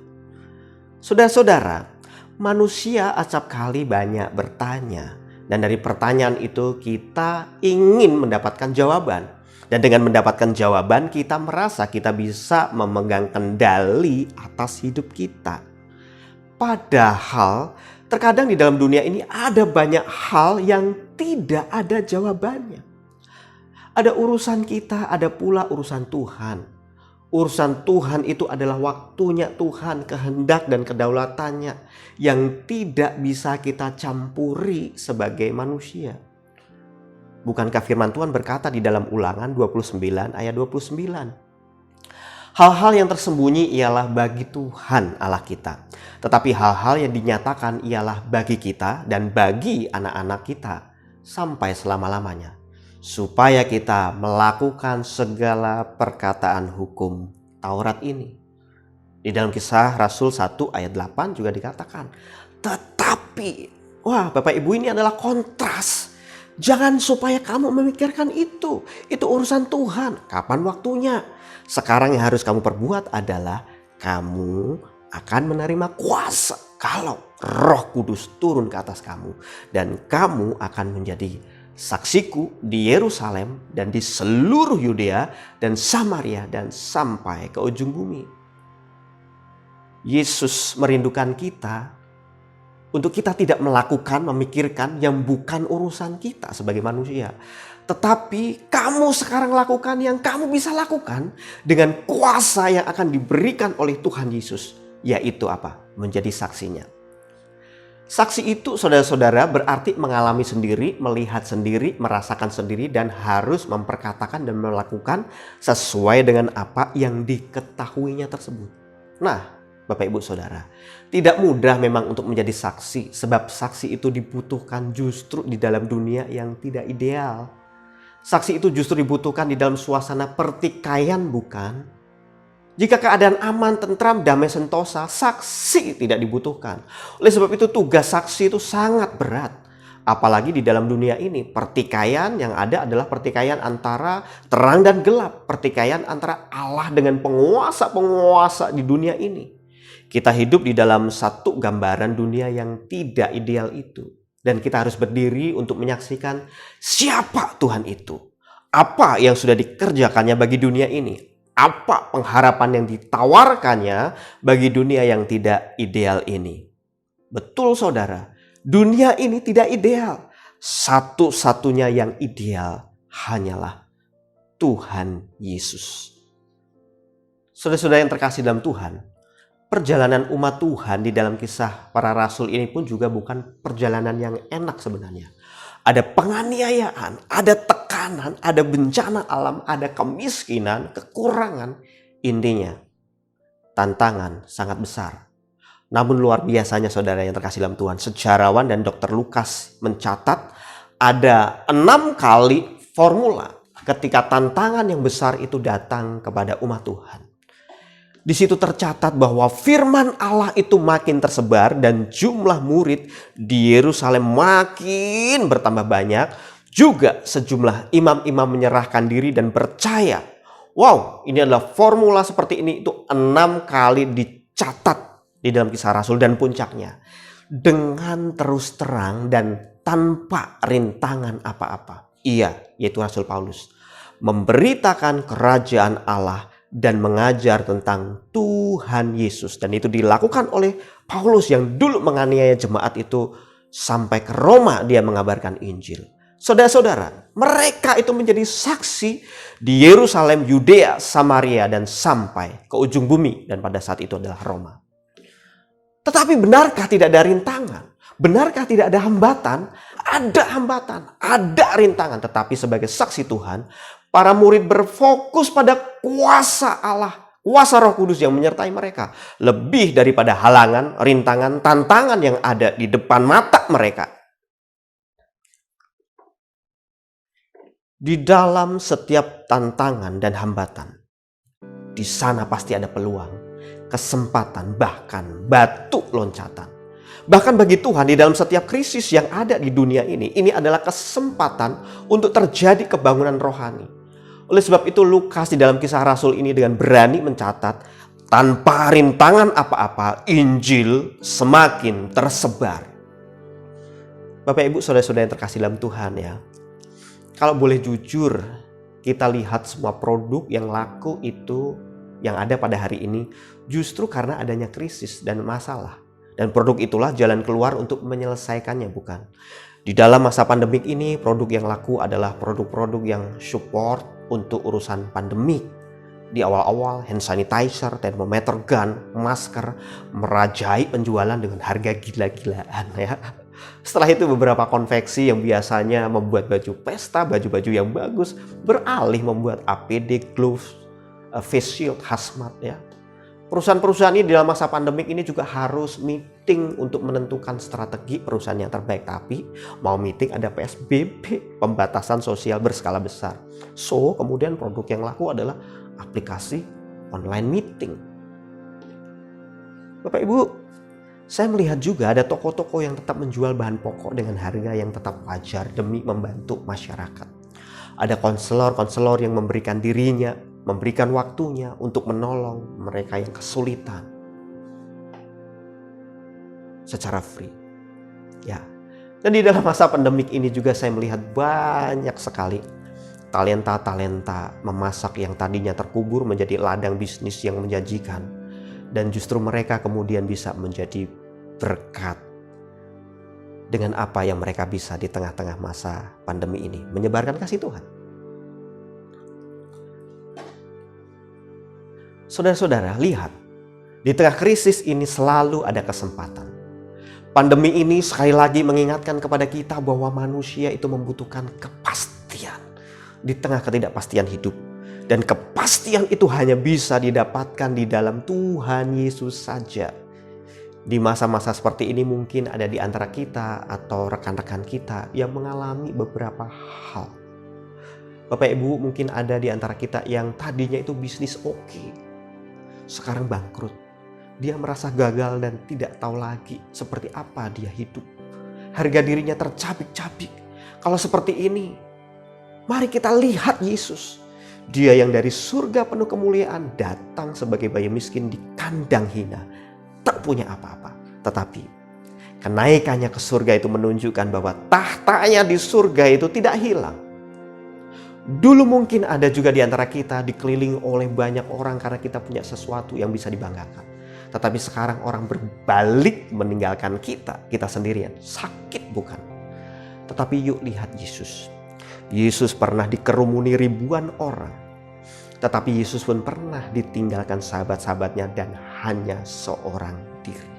S6: Saudara-saudara, manusia acap kali banyak bertanya. Dan dari pertanyaan itu kita ingin mendapatkan jawaban. Dan dengan mendapatkan jawaban kita merasa kita bisa memegang kendali atas hidup kita. Padahal terkadang di dalam dunia ini ada banyak hal yang tidak ada jawabannya. Ada urusan kita, ada pula urusan Tuhan. Urusan Tuhan itu adalah waktunya Tuhan, kehendak dan kedaulatannya yang tidak bisa kita campuri sebagai manusia. Bukankah firman Tuhan berkata di dalam Ulangan 29 ayat 29? Hal-hal yang tersembunyi ialah bagi Tuhan Allah kita. Tetapi hal-hal yang dinyatakan ialah bagi kita dan bagi anak-anak kita sampai selama-lamanya. Supaya kita melakukan segala perkataan hukum Taurat ini. Di dalam Kisah Rasul 1 ayat 8 juga dikatakan. Tetapi, wah Bapak Ibu, ini adalah kontras. Jangan supaya kamu memikirkan itu. Itu urusan Tuhan. Kapan waktunya? Sekarang yang harus kamu perbuat adalah kamu akan menerima kuasa kalau Roh Kudus turun ke atas kamu. Dan kamu akan menjadi saksiku di Yerusalem dan di seluruh Yudea dan Samaria dan sampai ke ujung bumi. Yesus merindukan kita untuk kita tidak melakukan, memikirkan yang bukan urusan kita sebagai manusia. Tetapi kamu sekarang lakukan yang kamu bisa lakukan dengan kuasa yang akan diberikan oleh Tuhan Yesus. Yaitu apa? Menjadi saksinya. Saksi itu saudara-saudara berarti mengalami sendiri, melihat sendiri, merasakan sendiri dan harus memperkatakan dan melakukan sesuai dengan apa yang diketahuinya tersebut. Nah, Bapak Ibu Saudara, tidak mudah memang untuk menjadi saksi sebab saksi itu dibutuhkan justru di dalam dunia yang tidak ideal. Saksi itu justru dibutuhkan di dalam suasana pertikaian, bukan? Jika keadaan aman, tentram, damai, sentosa, saksi tidak dibutuhkan. Oleh sebab itu tugas saksi itu sangat berat. Apalagi di dalam dunia ini, pertikaian yang ada adalah pertikaian antara terang dan gelap. Pertikaian antara Allah dengan penguasa-penguasa di dunia ini. Kita hidup di dalam satu gambaran dunia yang tidak ideal itu. Dan kita harus berdiri untuk menyaksikan siapa Tuhan itu. Apa yang sudah dikerjakannya bagi dunia ini. Apa pengharapan yang ditawarkannya bagi dunia yang tidak ideal ini. Betul saudara, dunia ini tidak ideal. Satu-satunya yang ideal hanyalah Tuhan Yesus. Saudara-saudara yang terkasih dalam Tuhan, perjalanan umat Tuhan di dalam kisah para rasul ini pun juga bukan perjalanan yang enak sebenarnya. Ada penganiayaan, ada tekanan, ada bencana alam, ada kemiskinan, kekurangan. Intinya, tantangan sangat besar. Namun luar biasanya saudara yang terkasih dalam Tuhan, sejarawan dan Dr. Lukas mencatat ada 6 kali formula ketika tantangan yang besar itu datang kepada umat Tuhan. Di situ tercatat bahwa firman Allah itu makin tersebar dan jumlah murid di Yerusalem makin bertambah banyak. Juga sejumlah imam-imam menyerahkan diri dan percaya. Wow, ini adalah formula seperti ini itu 6 kali dicatat di dalam Kisah Rasul dan puncaknya. Dengan terus terang dan tanpa rintangan apa-apa. Ia, yaitu Rasul Paulus, memberitakan kerajaan Allah dan mengajar tentang Tuhan Yesus. Dan itu dilakukan oleh Paulus yang dulu menganiaya jemaat itu sampai ke Roma dia mengabarkan Injil. Saudara-saudara, mereka itu menjadi saksi di Yerusalem, Yudea, Samaria dan sampai ke ujung bumi. Dan pada saat itu adalah Roma. Tetapi benarkah tidak ada rintangan? Benarkah tidak ada hambatan? Ada hambatan, ada rintangan. Tetapi sebagai saksi Tuhan, para murid berfokus pada kuasa Allah, kuasa Roh Kudus yang menyertai mereka. Lebih daripada halangan, rintangan, tantangan yang ada di depan mata mereka. Di dalam setiap tantangan dan hambatan, di sana pasti ada peluang. kesempatan, bahkan batu loncatan. Bahkan bagi Tuhan di dalam setiap krisis yang ada di dunia ini adalah kesempatan untuk terjadi kebangunan rohani. Oleh sebab itu Lukas di dalam Kisah Rasul ini dengan berani mencatat, tanpa rintangan apa-apa Injil semakin tersebar. Bapak Ibu saudara-saudara yang terkasih dalam Tuhan ya. Kalau boleh jujur, kita lihat semua produk yang laku itu yang ada pada hari ini justru karena adanya krisis dan masalah. Dan produk itulah jalan keluar untuk menyelesaikannya, bukan? Di dalam masa pandemik ini, produk yang laku adalah produk-produk yang support untuk urusan pandemik. Di awal-awal, hand sanitizer, thermometer gun, masker, merajai penjualan dengan harga gila-gilaan ya. Setelah itu beberapa konveksi yang biasanya membuat baju pesta, baju-baju yang bagus, beralih membuat APD, gloves, face shield, hazmat ya. Perusahaan-perusahaan ini dalam masa pandemik ini juga harus meeting untuk menentukan strategi perusahaan yang terbaik. Tapi mau meeting ada PSBB, pembatasan sosial berskala besar. So, kemudian produk yang laku adalah aplikasi online meeting. Bapak Ibu, saya melihat juga ada toko-toko yang tetap menjual bahan pokok dengan harga yang tetap wajar demi membantu masyarakat. Ada konselor-konselor yang memberikan dirinya, memberikan waktunya untuk menolong mereka yang kesulitan secara free. Ya. Dan di dalam masa pandemik ini juga saya melihat banyak sekali talenta-talenta memasak yang tadinya terkubur menjadi ladang bisnis yang menjanjikan. Dan justru mereka kemudian bisa menjadi berkat dengan apa yang mereka bisa di tengah-tengah masa pandemi ini, menyebarkan kasih Tuhan. Saudara-saudara, lihat, di tengah krisis ini selalu ada kesempatan. Pandemi ini sekali lagi mengingatkan kepada kita bahwa manusia itu membutuhkan kepastian di tengah ketidakpastian hidup. Dan kepastian itu hanya bisa didapatkan di dalam Tuhan Yesus saja. Di masa-masa seperti ini mungkin ada di antara kita atau rekan-rekan kita yang mengalami beberapa hal. Bapak Ibu, mungkin ada di antara kita yang tadinya itu bisnis oke, sekarang bangkrut. Dia merasa gagal dan tidak tahu lagi seperti apa dia hidup. Harga dirinya tercabik-cabik. Kalau seperti ini, mari kita lihat Yesus. Dia yang dari surga penuh kemuliaan datang sebagai bayi miskin di kandang hina. Tak punya apa-apa. Tetapi kenaikannya ke surga itu menunjukkan bahwa tahtanya di surga itu tidak hilang. Dulu mungkin ada juga di antara kita dikelilingi oleh banyak orang karena kita punya sesuatu yang bisa dibanggakan. Tetapi sekarang orang berbalik meninggalkan kita sendirian. Sakit bukan? Tetapi yuk lihat Yesus. Yesus pernah dikerumuni ribuan orang. Tetapi Yesus pun pernah ditinggalkan sahabat-sahabatnya dan hanya seorang diri.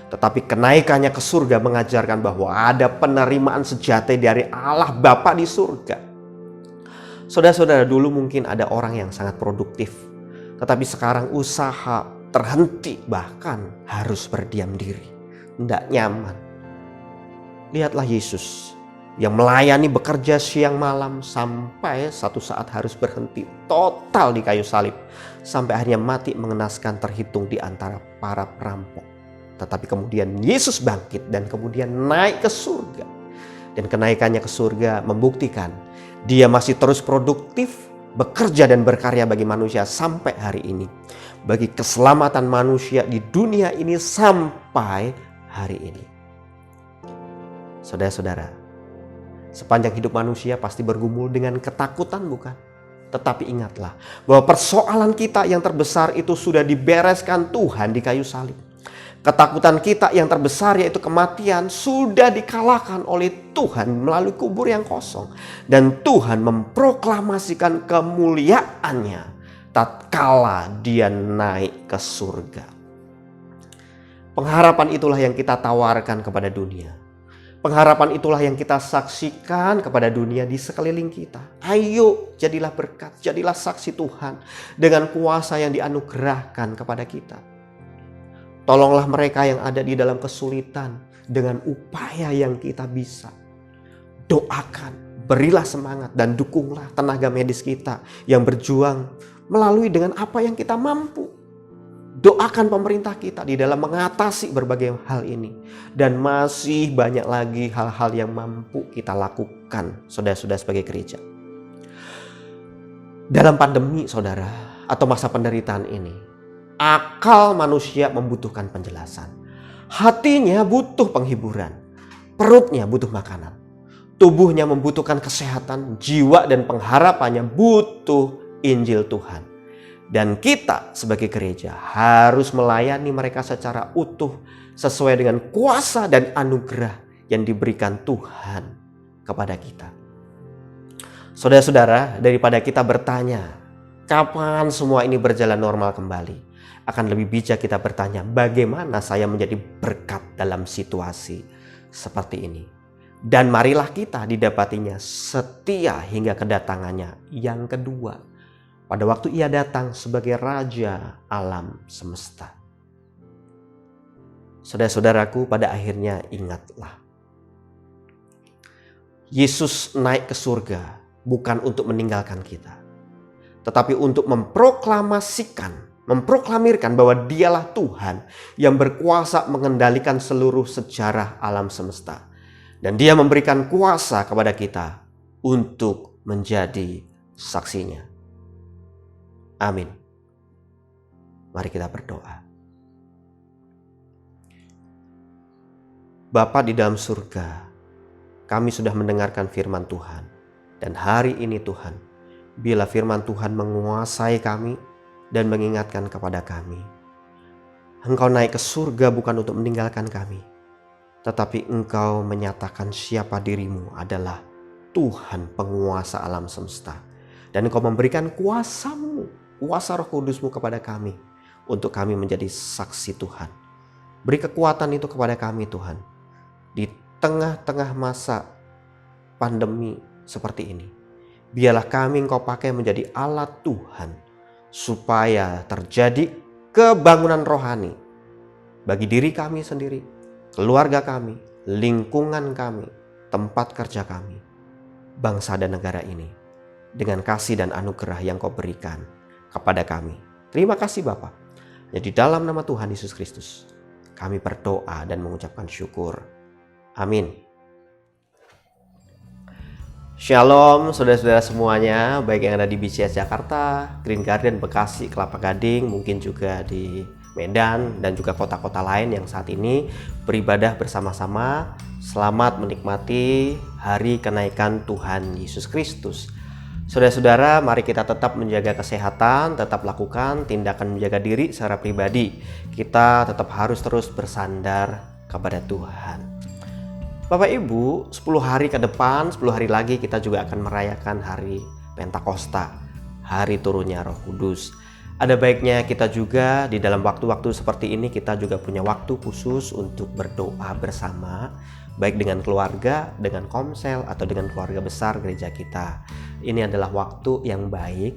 S6: Tetapi kenaikannya ke surga mengajarkan bahwa ada penerimaan sejati dari Allah Bapa di surga. Saudara-saudara, dulu mungkin ada orang yang sangat produktif, tetapi sekarang usaha terhenti, bahkan harus berdiam diri, tidak nyaman. Lihatlah Yesus yang melayani bekerja siang malam sampai satu saat harus berhenti total di kayu salib, sampai akhirnya mati mengenaskan terhitung di antara para perampok. Tetapi kemudian Yesus bangkit dan kemudian naik ke surga. Dan kenaikannya ke surga membuktikan dia masih terus produktif, bekerja dan berkarya bagi manusia sampai hari ini. Bagi keselamatan manusia di dunia ini sampai hari ini. Saudara-saudara, sepanjang hidup manusia pasti bergumul dengan ketakutan bukan? Tetapi ingatlah bahwa persoalan kita yang terbesar itu sudah dibereskan Tuhan di kayu salib. Ketakutan kita yang terbesar yaitu kematian sudah dikalahkan oleh Tuhan melalui kubur yang kosong. Dan Tuhan memproklamasikan kemuliaannya tatkala dia naik ke surga. Pengharapan itulah yang kita tawarkan kepada dunia. Pengharapan itulah yang kita saksikan kepada dunia di sekeliling kita. Ayo jadilah berkat, jadilah saksi Tuhan dengan kuasa yang dianugerahkan kepada kita. Tolonglah mereka yang ada di dalam kesulitan dengan upaya yang kita bisa. Doakan, berilah semangat dan dukunglah tenaga medis kita yang berjuang melalui dengan apa yang kita mampu. doakan pemerintah kita di dalam mengatasi berbagai hal ini. Dan masih banyak lagi hal-hal yang mampu kita lakukan, saudara-saudara, sebagai gereja. Dalam pandemi, saudara, atau masa penderitaan ini, akal manusia membutuhkan penjelasan. Hatinya butuh penghiburan. Perutnya butuh makanan. Tubuhnya membutuhkan kesehatan. Jiwa dan pengharapannya butuh Injil Tuhan. Dan kita sebagai gereja harus melayani mereka secara utuh sesuai dengan kuasa dan anugerah yang diberikan Tuhan kepada kita. Saudara-saudara, daripada kita bertanya kapan semua ini berjalan normal kembali, akan lebih bijak kita bertanya bagaimana saya menjadi berkat dalam situasi seperti ini. Dan marilah kita didapatinya setia hingga kedatangannya yang kedua, pada waktu ia datang sebagai Raja alam semesta. Saudara-saudaraku, pada akhirnya ingatlah, Yesus naik ke surga bukan untuk meninggalkan kita, tetapi untuk memproklamirkan bahwa dialah Tuhan yang berkuasa mengendalikan seluruh sejarah alam semesta. Dan dia memberikan kuasa kepada kita untuk menjadi saksinya. Amin. Mari kita berdoa. Bapa di dalam surga, kami sudah mendengarkan firman Tuhan. Dan hari ini Tuhan, bila firman Tuhan menguasai kami dan mengingatkan kepada kami, Engkau naik ke surga bukan untuk meninggalkan kami, tetapi Engkau menyatakan siapa dirimu adalah Tuhan penguasa alam semesta. Dan Engkau memberikan kuasa-Mu, kuasa Roh Kudus-Mu kepada kami, untuk kami menjadi saksi Tuhan. Beri kekuatan itu kepada kami Tuhan, di tengah-tengah masa pandemi seperti ini. Biarlah kami Engkau pakai menjadi alat Tuhan, supaya terjadi kebangunan rohani bagi diri kami sendiri, keluarga kami, lingkungan kami, tempat kerja kami, bangsa dan negara ini, dengan kasih dan anugerah yang Kau berikan kepada kami. Terima kasih Bapa. Jadi dalam nama Tuhan Yesus Kristus, kami berdoa dan mengucapkan syukur. Amin. Shalom saudara-saudara semuanya, baik yang ada di BCS Jakarta, Green Garden, Bekasi, Kelapa Gading, mungkin juga di Medan dan juga kota-kota lain yang saat ini beribadah bersama-sama. Selamat menikmati hari kenaikan Tuhan Yesus Kristus. Saudara-saudara, mari kita tetap menjaga kesehatan, tetap lakukan tindakan menjaga diri secara pribadi. Kita tetap harus terus bersandar kepada Tuhan. Bapak Ibu, 10 hari ke depan, 10 hari lagi kita juga akan merayakan hari Pentakosta, hari turunnya Roh Kudus. Ada baiknya kita juga di dalam waktu-waktu seperti ini kita juga punya waktu khusus untuk berdoa bersama, baik dengan keluarga, dengan komsel, atau dengan keluarga besar gereja kita. Ini adalah waktu yang baik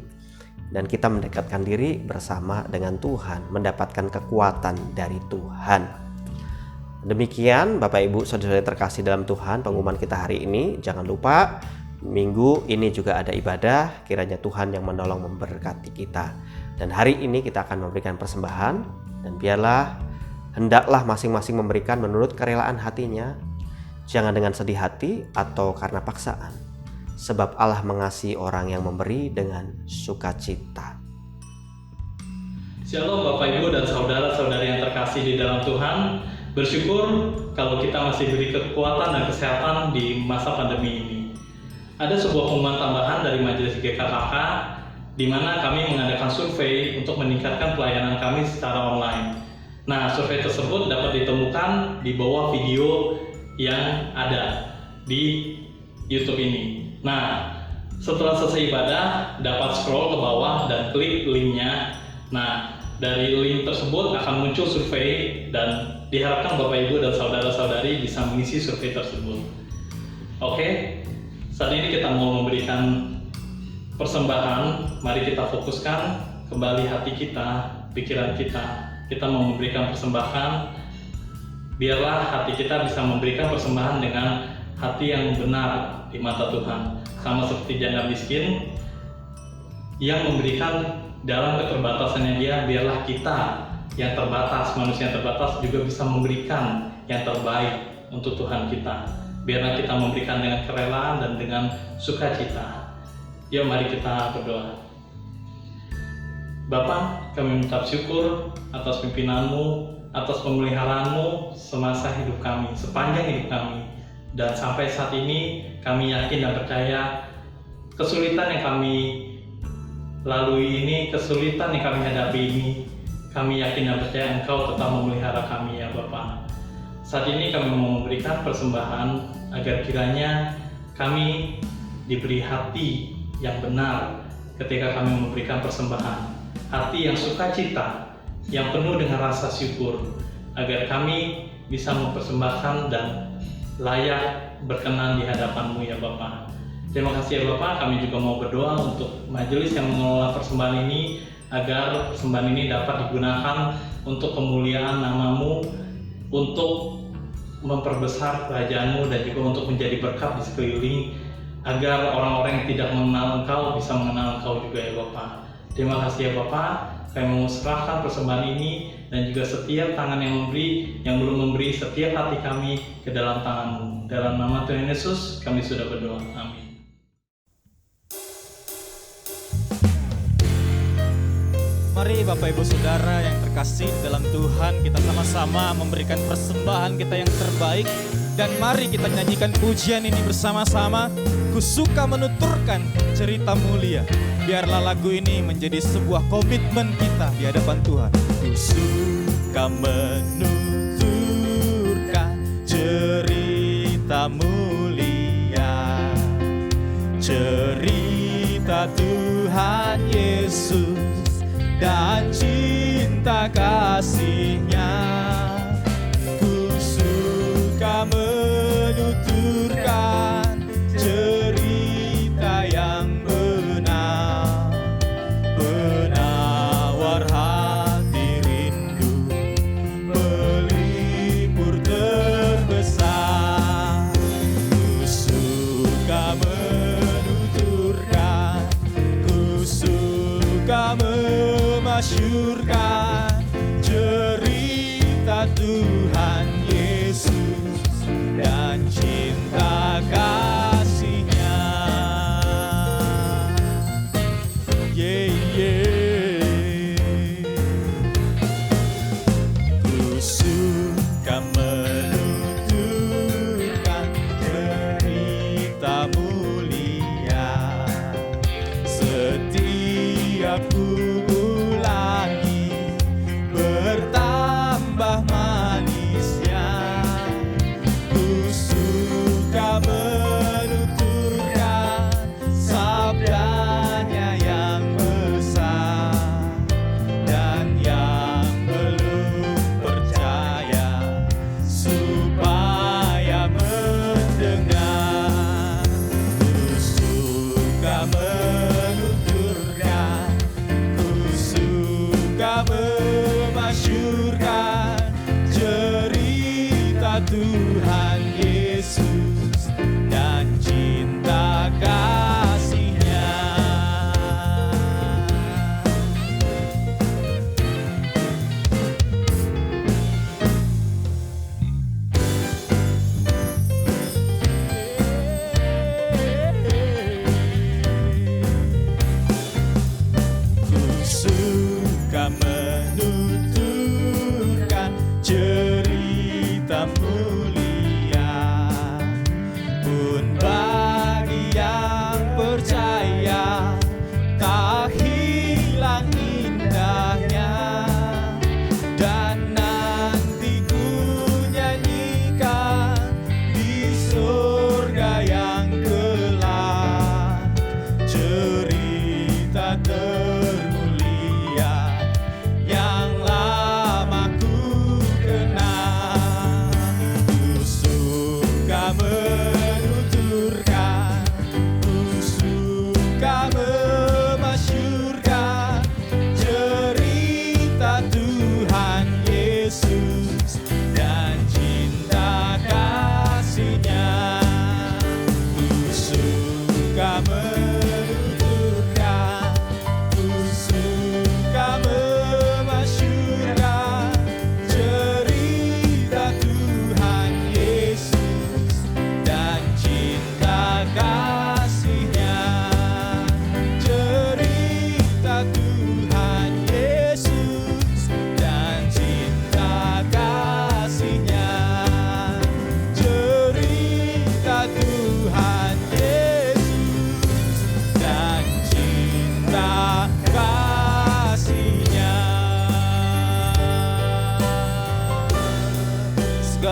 S6: dan kita mendekatkan diri bersama dengan Tuhan, mendapatkan kekuatan dari Tuhan. Demikian Bapak Ibu Saudara terkasih dalam Tuhan, pengumuman kita hari ini. Jangan lupa minggu ini juga ada ibadah, kiranya Tuhan yang menolong memberkati kita. Dan hari ini kita akan memberikan persembahan, dan biarlah hendaklah masing-masing memberikan menurut kerelaan hatinya, jangan dengan sedih hati atau karena paksaan, sebab Allah mengasihi orang yang memberi dengan sukacita.
S7: Shalom Bapak Ibu dan saudara-saudari yang terkasih di dalam Tuhan. Bersyukur kalau kita masih diberi kekuatan dan kesehatan di masa pandemi ini. Ada sebuah pengumuman tambahan dari Majelis GKKK, di mana kami mengadakan survei untuk meningkatkan pelayanan kami secara online. Nah, survei tersebut dapat ditemukan di bawah video yang ada di YouTube ini. Nah, setelah selesai ibadah, dapat scroll ke bawah dan klik linknya. Nah, dari link tersebut akan muncul survei dan diharapkan Bapak Ibu dan saudara-saudari bisa mengisi survei tersebut. Oke, saat ini kita mau memberikan persembahan. Mari kita fokuskan kembali hati kita, pikiran kita. Kita mau memberikan persembahan. Biarlah hati kita bisa memberikan persembahan dengan hati yang benar di mata Tuhan. Sama seperti janda miskin yang memberikan dalam keterbatasannya dia, biarlah kita yang terbatas, manusia yang terbatas juga bisa memberikan yang terbaik untuk Tuhan kita. Biarlah kita memberikan dengan kerelaan dan dengan sukacita. Yuk mari kita berdoa. Bapa, kami mengucap syukur atas pimpinanmu, atas pemeliharaanmu semasa hidup kami, sepanjang hidup kami. Dan sampai saat ini kami yakin dan percaya kesulitan yang kami lalui ini, kesulitan yang kami hadapi ini, kami yakin dan percaya Engkau tetap memelihara kami ya Bapa. Saat ini kami mau memberikan persembahan agar kiranya kami diberi hati yang benar ketika kami memberikan persembahan. Hati yang sukacita, yang penuh dengan rasa syukur, agar kami bisa mempersembahkan dan layak berkenan di hadapan-Mu ya Bapa. Terima kasih ya Bapa, kami juga mau berdoa untuk majelis yang mengelola persembahan ini, agar persembahan ini dapat digunakan untuk kemuliaan nama-Mu, untuk memperbesar kerajaan-Mu dan juga untuk menjadi berkat di sekeliling, agar orang-orang yang tidak mengenal Engkau bisa mengenal Engkau juga ya Bapa. Terima kasih ya Bapa, kami mau serahkan persembahan ini dan juga setiap tangan yang memberi, yang belum memberi, setiap hati kami ke dalam tangan-Mu. Dalam nama Tuhan Yesus kami sudah berdoa, amin.
S1: Mari Bapak Ibu Saudara yang terkasih dalam Tuhan, kita sama-sama memberikan persembahan kita yang terbaik. Dan mari kita nyanyikan pujian ini bersama-sama. Ku suka menuturkan cerita mulia. Biarlah lagu ini menjadi sebuah komitmen kita di hadapan Tuhan. Ku suka menuturkan cerita mulia, cerita Tuhan Yesus dan cinta kasih-Nya. Ku suka menuturkan cerita yang benar, penawar hati rindu, pelipur terbesar. Ku suka menuturkan, ku suka memasyurkan cerita Tuhan Yesus dan cinta kasih-Nya. Yeah, yeah. Ku suka menuturkan cerita mulia, setiap ku ulangi bertambah manisnya. Ku suka menuturkan sabdanya yang besar, dan yang belum percaya supaya mendengar. Ku suka menuturkan, ku suka memasyurkan cerita Tuhan Yesus dan cinta kasih-Nya. Ku suka menuturkan cerita mulia, pun bagi yang percaya tak hilang indahnya. Dan nanti ku nyanyikan di surga yang kelak cerita termulia yang lama ku kenal. Ku suka menuturkan, ku suka memasyurkan cerita Tuhan Yesus dan cinta kasih-Nya. Ku suka menuturkan, ku suka memasyurkan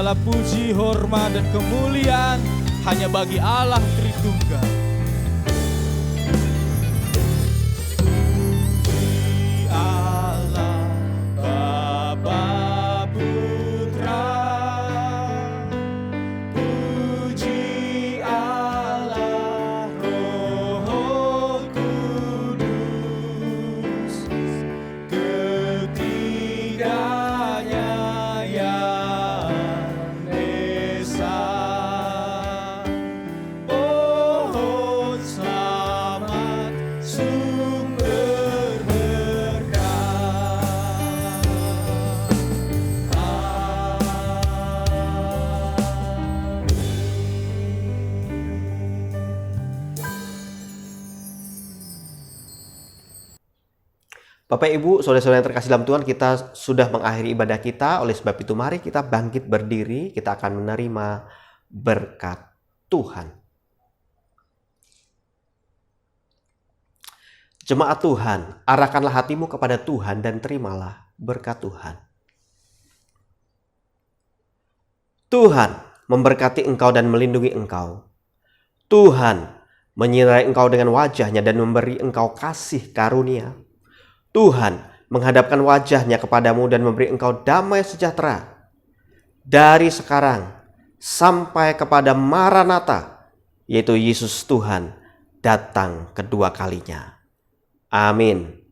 S1: segala puji, hormat, dan kemuliaan hanya bagi Allah Tritunggal. Allah Bapa Putra, puji Allah Roh Kudus, ketiganya yang esa. Pohon selamat, sumber berkah.
S6: Bapak Ibu, saudara-saudara yang terkasih dalam Tuhan, kita sudah mengakhiri ibadah kita. Oleh sebab itu mari kita bangkit berdiri, kita akan menerima berkat Tuhan. Jemaat Tuhan, arahkanlah hatimu kepada Tuhan dan terimalah berkat Tuhan. Tuhan memberkati engkau dan melindungi engkau. Tuhan menyinari engkau dengan wajah-Nya dan memberi engkau kasih karunia. Tuhan menghadapkan wajah-Nya kepadamu dan memberi engkau damai sejahtera. Dari sekarang sampai kepada Maranatha, yaitu Yesus Tuhan datang kedua kalinya. Amin.